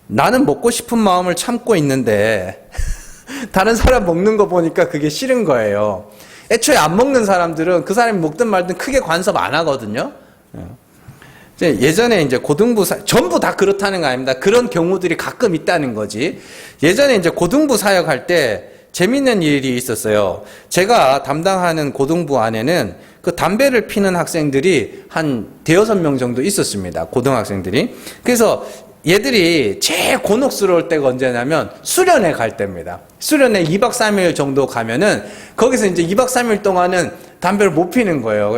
나는 먹고 싶은 마음을 참고 있는데 다른 사람 먹는 거 보니까 그게 싫은 거예요. 애초에 안 먹는 사람들은 그 사람이 먹든 말든 크게 간섭 안 하거든요. 예전에 이제 고등부 전부 다 그렇다는 거 아닙니다. 그런 경우들이 가끔 있다는 거지. 예전에 이제 고등부 사역할 때 재밌는 일이 있었어요. 제가 담당하는 고등부 안에는 그 담배를 피는 학생들이 한 대여섯 명 정도 있었습니다. 고등학생들이. 그래서 얘들이 제일 곤혹스러울 때가 언제냐면 수련회 갈 때입니다. 수련회 2박 3일 정도 가면은 거기서 이제 2박 3일 동안은 담배를 못 피는 거예요.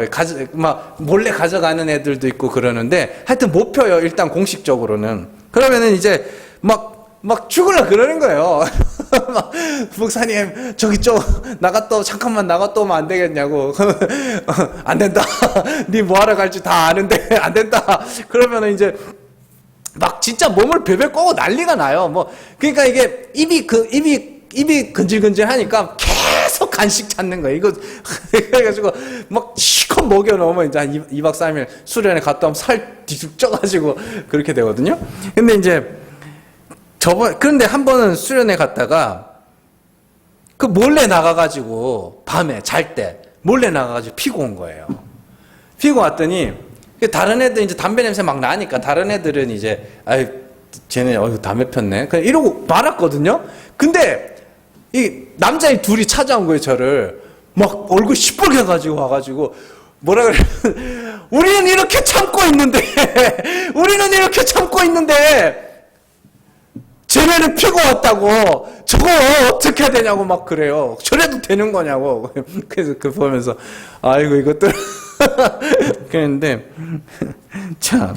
막 몰래 가져가는 애들도 있고 그러는데 하여튼 못 펴요. 일단 공식적으로는. 그러면은 이제 막 죽을라 그러는 거예요. 막, 목사님, 저기 잠깐만 나갔다 오면 안 되겠냐고. 안 된다. 니 뭐하러 갈지 다 아는데, 안 된다. 그러면은 이제, 막 진짜 몸을 베베 꼬고 난리가 나요. 그러니까 이게 입이 근질근질 하니까 계속 간식 찾는 거예요. 이거, 그래가지고, 막 시컷 먹여놓으면 이제 한 2박 3일 수련회 갔다 오면 살 뒤죽 쪄가지고 그렇게 되거든요. 근데 이제, 그런데 한 번은 수련회 갔다가, 몰래 나가가지고, 밤에 잘 때, 몰래 나가가지고 피고 온 거예요. 피고 왔더니, 다른 애들 이제 담배 냄새 막 나니까, 다른 애들은 이제, 쟤네, 담배 폈네. 그냥 이러고 말았거든요? 근데, 이 남자애 둘이 찾아온 거예요, 저를. 막 얼굴 시뻘게 가지고 와가지고, 뭐라 그래. 우리는 이렇게 참고 있는데, 쟤네는 피고 왔다고 저거 어떻게 해야 되냐고 막 그래요. 저래도 되는 거냐고. 그래서 보면서 아이고 이것들 그랬는데 참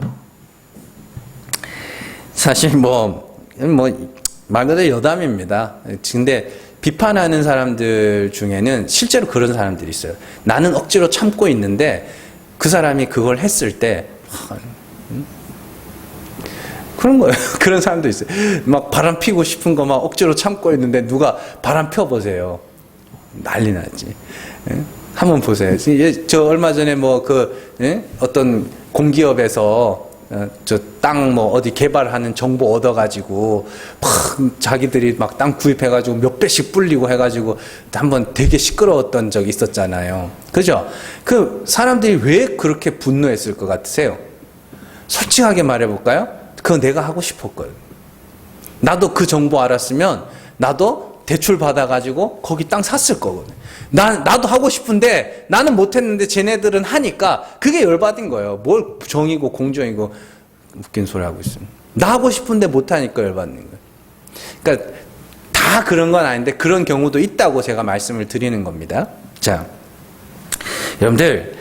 사실 말 그대로 여담입니다. 근데 비판하는 사람들 중에는 실제로 그런 사람들이 있어요. 나는 억지로 참고 있는데 그 사람이 그걸 했을 때 그런 거예요. 그런 사람도 있어요. 막 바람 피고 싶은 거 막 억지로 참고 있는데 누가 바람 펴보세요. 난리 나지. 한번 보세요. 저 얼마 전에 어떤 공기업에서 저 땅 어디 개발하는 정보 얻어가지고 막 자기들이 막 땅 구입해가지고 몇 배씩 불리고 해가지고 한번 되게 시끄러웠던 적이 있었잖아요. 그죠? 그 사람들이 왜 그렇게 분노했을 것 같으세요? 솔직하게 말해볼까요? 그거 내가 하고 싶었거든. 나도 그 정보 알았으면 나도 대출 받아가지고 거기 땅 샀을 거거든. 나도 하고 싶은데 나는 못했는데 쟤네들은 하니까 그게 열받은 거예요. 뭘 정이고 공정이고 웃긴 소리 하고 있어요. 나 하고 싶은데 못하니까 열받는 거예요. 그러니까 다 그런 건 아닌데 그런 경우도 있다고 제가 말씀을 드리는 겁니다. 자, 여러분들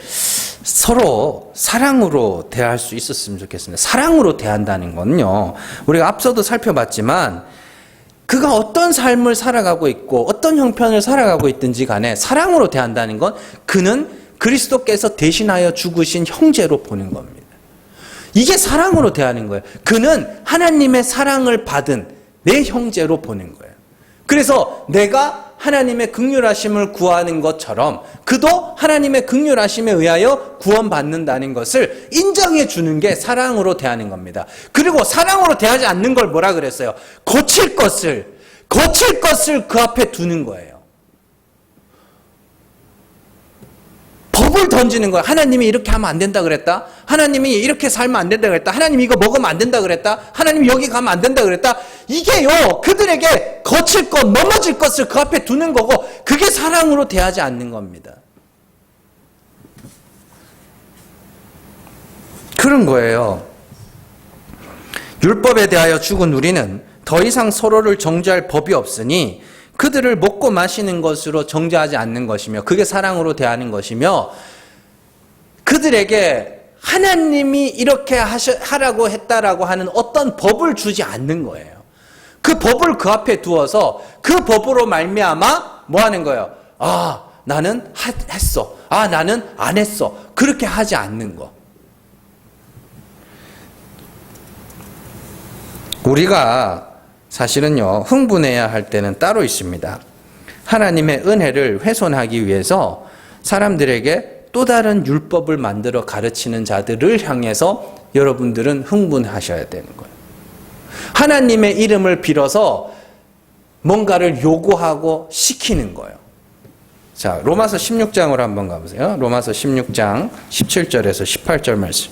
서로 사랑으로 대할 수 있었으면 좋겠습니다. 사랑으로 대한다는 건요, 우리가 앞서도 살펴봤지만 그가 어떤 삶을 살아가고 있고 어떤 형편을 살아가고 있든지 간에 사랑으로 대한다는 건 그는 그리스도께서 대신하여 죽으신 형제로 보는 겁니다. 이게 사랑으로 대하는 거예요. 그는 하나님의 사랑을 받은 내 형제로 보는 거예요. 그래서 내가 하나님의 긍휼하심을 구하는 것처럼 그도 하나님의 긍휼하심에 의하여 구원받는다는 것을 인정해 주는 게 사랑으로 대하는 겁니다. 그리고 사랑으로 대하지 않는 걸 뭐라 그랬어요? 거칠 것을 그 앞에 두는 거예요. 법을 던지는 거야. 하나님이 이렇게 하면 안 된다 그랬다. 하나님이 이렇게 살면 안 된다 그랬다. 하나님이 이거 먹으면 안 된다 그랬다. 하나님이 여기 가면 안 된다 그랬다. 이게요, 그들에게 거칠 것, 넘어질 것을 그 앞에 두는 거고, 그게 사랑으로 대하지 않는 겁니다. 그런 거예요. 율법에 대하여 죽은 우리는 더 이상 서로를 정죄할 법이 없으니 그들을 먹고 마시는 것으로 정죄하지 않는 것이며, 그게 사랑으로 대하는 것이며, 그들에게 하나님이 이렇게 하라고 했다라고 하는 어떤 법을 주지 않는 거예요. 그 법을 그 앞에 두어서 그 법으로 말미암아 뭐 하는 거예요? 아, 나는 했어. 아, 나는 안 했어. 그렇게 하지 않는 거. 우리가 사실은요, 흥분해야 할 때는 따로 있습니다. 하나님의 은혜를 훼손하기 위해서 사람들에게 또 다른 율법을 만들어 가르치는 자들을 향해서 여러분들은 흥분하셔야 되는 거예요. 하나님의 이름을 빌어서 뭔가를 요구하고 시키는 거예요. 자, 로마서 16장으로 한번 가보세요. 로마서 16장 17절에서 18절 말씀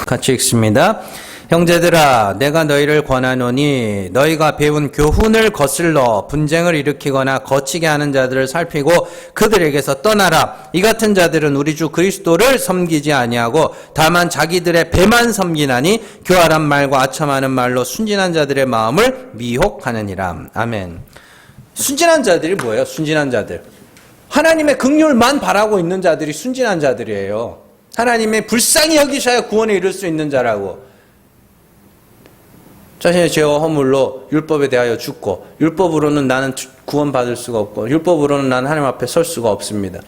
같이 읽습니다. 형제들아, 내가 너희를 권하노니 너희가 배운 교훈을 거슬러 분쟁을 일으키거나 거치게 하는 자들을 살피고 그들에게서 떠나라. 이 같은 자들은 우리 주 그리스도를 섬기지 아니하고 다만 자기들의 배만 섬기나니 교활한 말과 아첨하는 말로 순진한 자들의 마음을 미혹하느니라. 아멘. 순진한 자들이 뭐예요? 순진한 자들. 하나님의 긍휼만 바라고 있는 자들이 순진한 자들이에요. 하나님의 불쌍히 여기셔야 구원에 이를 수 있는 자라고. 자신의 죄와 허물로 율법에 대하여 죽고, 율법으로는 나는 구원받을 수가 없고, 율법으로는 나는 하나님 앞에 설 수가 없습니다.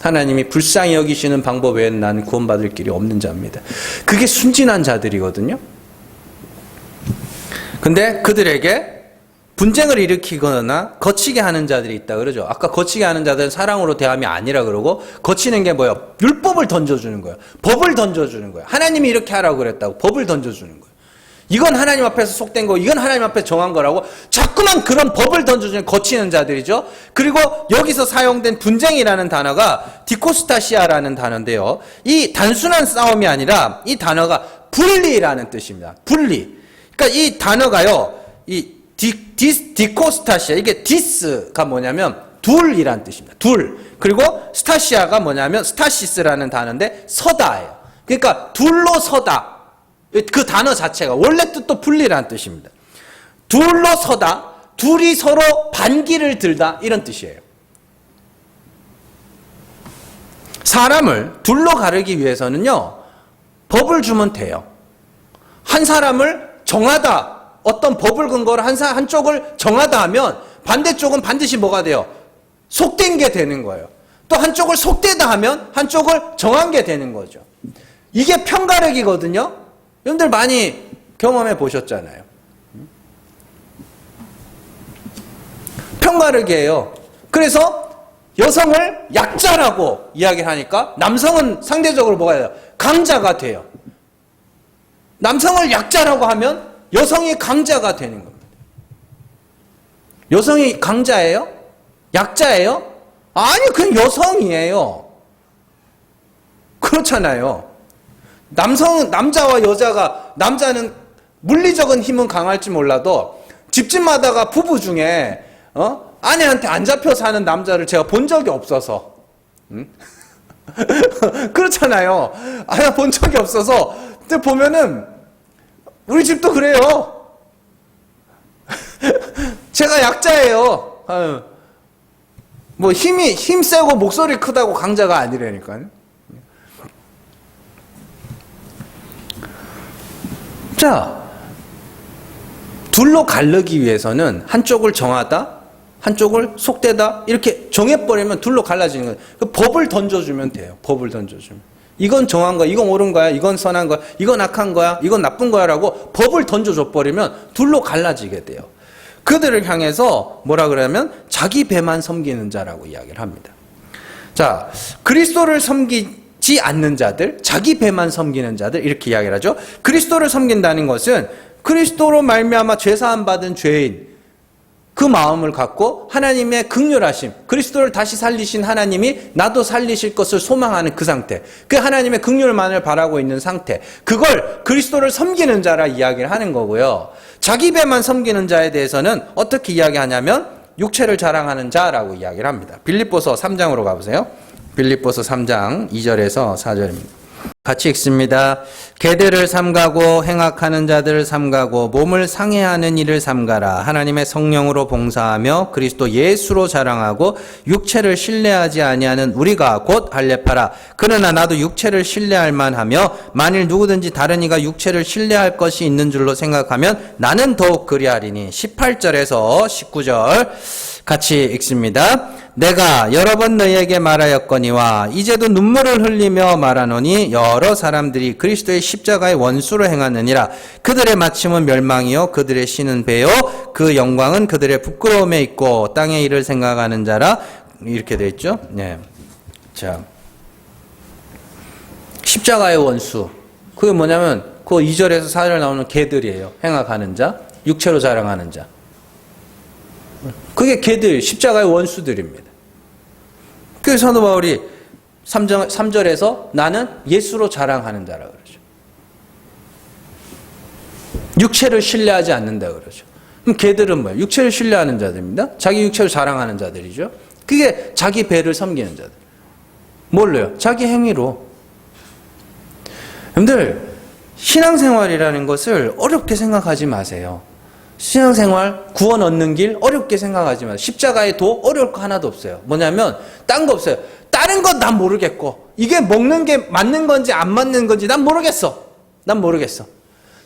하나님이 불쌍히 여기시는 방법 외에는 나는 구원받을 길이 없는 자입니다. 그게 순진한 자들이거든요. 근데 그들에게 분쟁을 일으키거나 거치게 하는 자들이 있다 그러죠. 아까 거치게 하는 자들은 사랑으로 대함이 아니라 그러고, 거치는 게 뭐예요? 율법을 던져주는 거예요. 법을 던져주는 거예요. 하나님이 이렇게 하라고 그랬다고 법을 던져주는 거예요. 이건 하나님 앞에서 속된 거, 이건 하나님 앞에 정한 거라고 자꾸만 그런 법을 던져주는 거치는 자들이죠. 그리고 여기서 사용된 분쟁이라는 단어가 디코스타시아라는 단어인데요. 이 단순한 싸움이 아니라 이 단어가 분리라는 뜻입니다. 분리. 그러니까 이 단어가요, 이 디코스타시아, 이게 디스가 뭐냐면 둘이라는 뜻입니다. 둘. 그리고 스타시아가 뭐냐면 스타시스라는 단어인데 서다예요. 그러니까 둘로 서다. 그 단어 자체가 원래 뜻도 분리라는 뜻입니다. 둘로 서다, 둘이 서로 반기를 들다, 이런 뜻이에요. 사람을 둘로 가르기 위해서는요, 법을 주면 돼요. 한 사람을 정하다, 어떤 법을 근거로 한쪽을 정하다 하면 반대쪽은 반드시 뭐가 돼요? 속된 게 되는 거예요. 또 한쪽을 속되다 하면 한쪽을 정한 게 되는 거죠. 이게 편가르기거든요. 여러분들 많이 경험해 보셨잖아요. 편가르기예요. 그래서 여성을 약자라고 이야기를 하니까 남성은 상대적으로 뭐가 돼요? 강자가 돼요. 남성을 약자라고 하면 여성이 강자가 되는 겁니다. 여성이 강자예요? 약자예요? 아니, 그냥 여성이에요. 그렇잖아요. 남자와 여자가, 남자는 물리적인 힘은 강할지 몰라도 집집마다가 부부 중에 아내한테 안 잡혀 사는 남자를 제가 본 적이 없어서. 그렇잖아요. 아내 본 적이 없어서. 근데 보면은 우리 집도 그래요. 제가 약자예요. 뭐 힘 세고 목소리 크다고 강자가 아니라니까요. 자, 둘로 가르기 위해서는 한쪽을 정하다, 한쪽을 속되다 이렇게 정해버리면 둘로 갈라지는 거예요. 그 법을 던져주면 돼요. 법을 던져주면. 이건 정한 거야, 이건 옳은 거야, 이건 선한 거야, 이건 악한 거야, 이건 나쁜 거야 라고 법을 던져줘 버리면 둘로 갈라지게 돼요. 그들을 향해서 뭐라 그러냐면 자기 배만 섬기는 자라고 이야기를 합니다. 자, 그리스도를 섬기지 않는 자들, 자기 배만 섬기는 자들 이렇게 이야기를 하죠. 그리스도를 섬긴다는 것은 그리스도로 말미암아 죄사함 받은 죄인 그 마음을 갖고 하나님의 긍휼하심, 그리스도를 다시 살리신 하나님이 나도 살리실 것을 소망하는 그 상태, 그 하나님의 긍휼만을 바라고 있는 상태, 그걸 그리스도를 섬기는 자라 이야기를 하는 거고요. 자기 배만 섬기는 자에 대해서는 어떻게 이야기하냐면 육체를 자랑하는 자라고 이야기를 합니다. 빌립보서 3장으로 가보세요. 빌립보서 3장 2절에서 4절입니다. 같이 읽습니다. 개들을 삼가고 행악하는 자들을 삼가고 몸을 상해하는 일을 삼가라. 하나님의 성령으로 봉사하며 그리스도 예수로 자랑하고 육체를 신뢰하지 아니하는 우리가 곧 할례파라. 그러나 나도 육체를 신뢰할 만하며 만일 누구든지 다른 이가 육체를 신뢰할 것이 있는 줄로 생각하면 나는 더욱 그리하리니. 18절에서 19절 같이 읽습니다. 내가 여러 번 너희에게 말하였거니와 이제도 눈물을 흘리며 말하노니 여러 사람들이 그리스도의 십자가의 원수로 행하느니라. 그들의 마침은 멸망이요 그들의 신은 배요 그 영광은 그들의 부끄러움에 있고 땅의 일을 생각하는 자라. 이렇게 되어 있죠. 네. 자, 십자가의 원수 그게 뭐냐면 그 2절에서 4절 나오는 개들이에요. 행악하는 자, 육체로 자랑하는 자. 그게 개들, 십자가의 원수들입니다. 그래서 사도 바울이 3절에서 나는 예수로 자랑하는 자라 그러죠. 육체를 신뢰하지 않는다 그러죠. 그럼 개들은 뭐예요? 육체를 신뢰하는 자들입니다. 자기 육체를 자랑하는 자들이죠. 그게 자기 배를 섬기는 자들. 뭘로요? 자기 행위로. 여러분들, 신앙생활이라는 것을 어렵게 생각하지 마세요. 신앙생활, 구원 얻는 길 어렵게 생각하지 마세요. 십자가의 도 어려울 거 하나도 없어요. 뭐냐면 딴 거 없어요. 다른 건 난 모르겠고 이게 먹는 게 맞는 건지 안 맞는 건지 난 모르겠어. 난 모르겠어.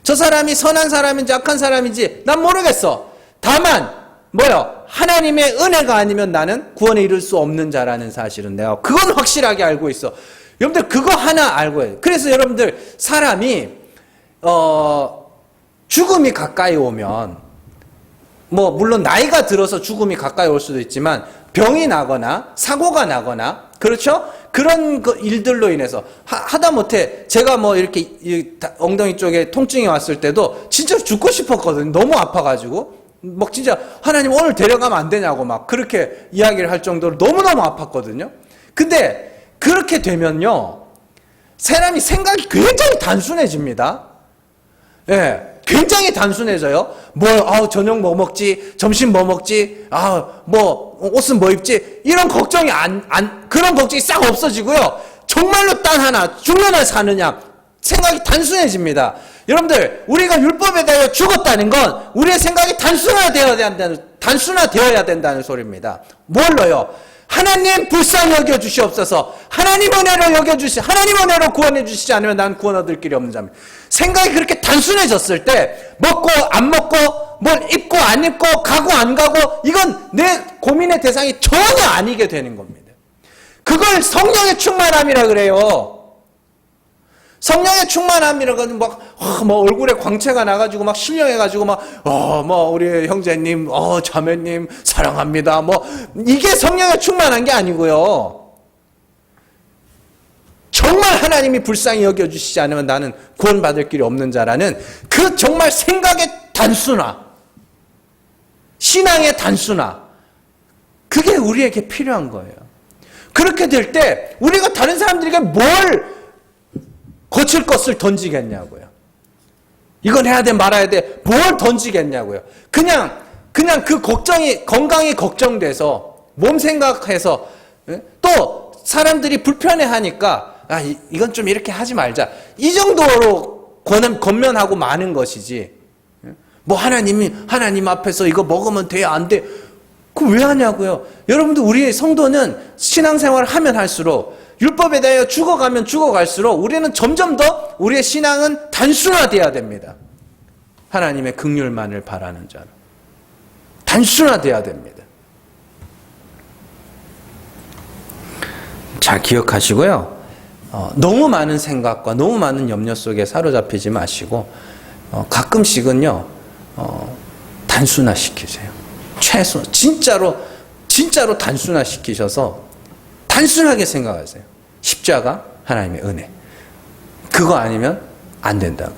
저 사람이 선한 사람인지 악한 사람인지 난 모르겠어. 다만 뭐요? 하나님의 은혜가 아니면 나는 구원에 이를 수 없는 자라는 사실은 내가 그건 확실하게 알고 있어. 여러분들 그거 하나 알고 해요. 그래서 여러분들 사람이 죽음이 가까이 오면 뭐 물론 나이가 들어서 죽음이 가까이 올 수도 있지만 병이 나거나 사고가 나거나 그렇죠? 그런 일들로 인해서 하다못해 제가 뭐 이렇게 엉덩이 쪽에 통증이 왔을 때도 진짜 죽고 싶었거든요. 너무 아파가지고 막 진짜 하나님 오늘 데려가면 안 되냐고 막 그렇게 이야기를 할 정도로 너무너무 아팠거든요. 근데 그렇게 되면요 사람이 생각이 굉장히 단순해집니다. 예. 굉장히 단순해져요. 저녁 뭐 먹지? 점심 뭐 먹지? 옷은 뭐 입지? 이런 걱정이 그런 걱정이 싹 없어지고요. 정말로 딴 하나, 죽느냐 사느냐, 생각이 단순해집니다. 여러분들, 우리가 율법에 대하여 죽었다는 건 우리의 생각이 단순화되어야 된다는 소리입니다. 뭘로요? 하나님 불쌍히 여겨주시옵소서. 하나님 은혜로 구원해 주시지 않으면 난 구원 얻을 길이 없는 자입니다. 생각이 그렇게 단순해졌을 때 먹고 안 먹고 뭘 입고 안 입고 가고 안 가고 이건 내 고민의 대상이 전혀 아니게 되는 겁니다. 그걸 성령의 충만함이라 그래요. 성령의 충만함이라고 하면 막 얼굴에 광채가 나가지고 막 신령해가지고 우리 형제님, 자매님 사랑합니다. 이게 성령의 충만한 게 아니고요. 정말 하나님이 불쌍히 여겨주시지 않으면 나는 구원받을 길이 없는 자라는 그 정말 생각의 단순화, 신앙의 단순화, 그게 우리에게 필요한 거예요. 그렇게 될 때 우리가 다른 사람들에게 뭘 거칠 것을 던지겠냐고요. 이건 해야 돼 말아야 돼 뭘 던지겠냐고요. 그냥 그냥 그 건강이 걱정돼서 몸 생각해서 또 사람들이 불편해하니까 이건 좀 이렇게 하지 말자. 이 정도로 권면하고 마는 것이지. 뭐 하나님 앞에서 이거 먹으면 돼, 안 돼. 그거 왜 하냐고요. 여러분들 우리 성도는 신앙생활을 하면 할수록 율법에 대하여 죽어가면 죽어갈수록 우리는 점점 더 우리의 신앙은 단순화되어야 됩니다. 하나님의 긍휼만을 바라는 자로. 단순화되어야 됩니다. 잘 기억하시고요. 너무 많은 생각과 너무 많은 염려 속에 사로잡히지 마시고 가끔씩은요. 단순화시키세요. 진짜로 단순화시키셔서 단순하게 생각하세요. 십자가, 하나님의 은혜. 그거 아니면 안 된다고.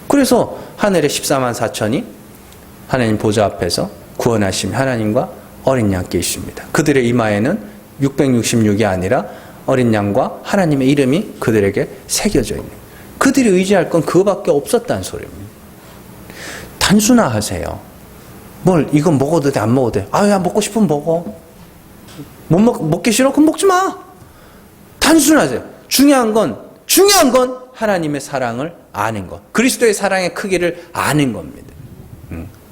그래서 하늘에 14만 4천이 하나님 보좌 앞에서 구원하신 하나님과 어린 양께 있습니다. 그들의 이마에는 666이 아니라 어린 양과 하나님의 이름이 그들에게 새겨져 있는. 그들이 의지할 건 그거밖에 없었다는 소리입니다. 단순화하세요. 이건 먹어도 돼, 안 먹어도 돼. 야, 먹고 싶으면 먹어. 먹기 싫어? 그럼 먹지 마. 단순하세요. 중요한 건 하나님의 사랑을 아는 것. 그리스도의 사랑의 크기를 아는 겁니다.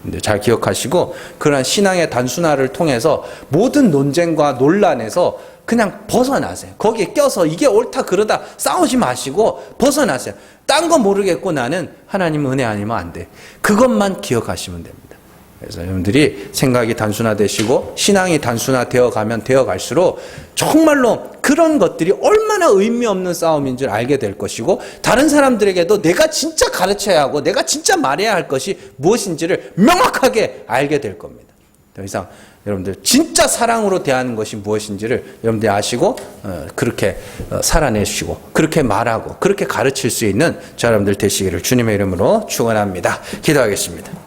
근데 잘 기억하시고, 그러한 신앙의 단순화를 통해서 모든 논쟁과 논란에서 그냥 벗어나세요. 거기에 껴서 이게 옳다 그러다 싸우지 마시고 벗어나세요. 딴 거 모르겠고 나는 하나님 은혜 아니면 안 돼. 그것만 기억하시면 됩니다. 그래서 여러분들이 생각이 단순화되시고 신앙이 단순화되어 가면 되어 갈수록 정말로 그런 것들이 얼마나 의미 없는 싸움인 줄 알게 될 것이고, 다른 사람들에게도 내가 진짜 가르쳐야 하고 내가 진짜 말해야 할 것이 무엇인지를 명확하게 알게 될 겁니다. 더 이상 여러분들 진짜 사랑으로 대하는 것이 무엇인지를 여러분들이 아시고 그렇게 살아내시고 그렇게 말하고 그렇게 가르칠 수 있는 저 여러분들 되시기를 주님의 이름으로 축원합니다. 기도하겠습니다.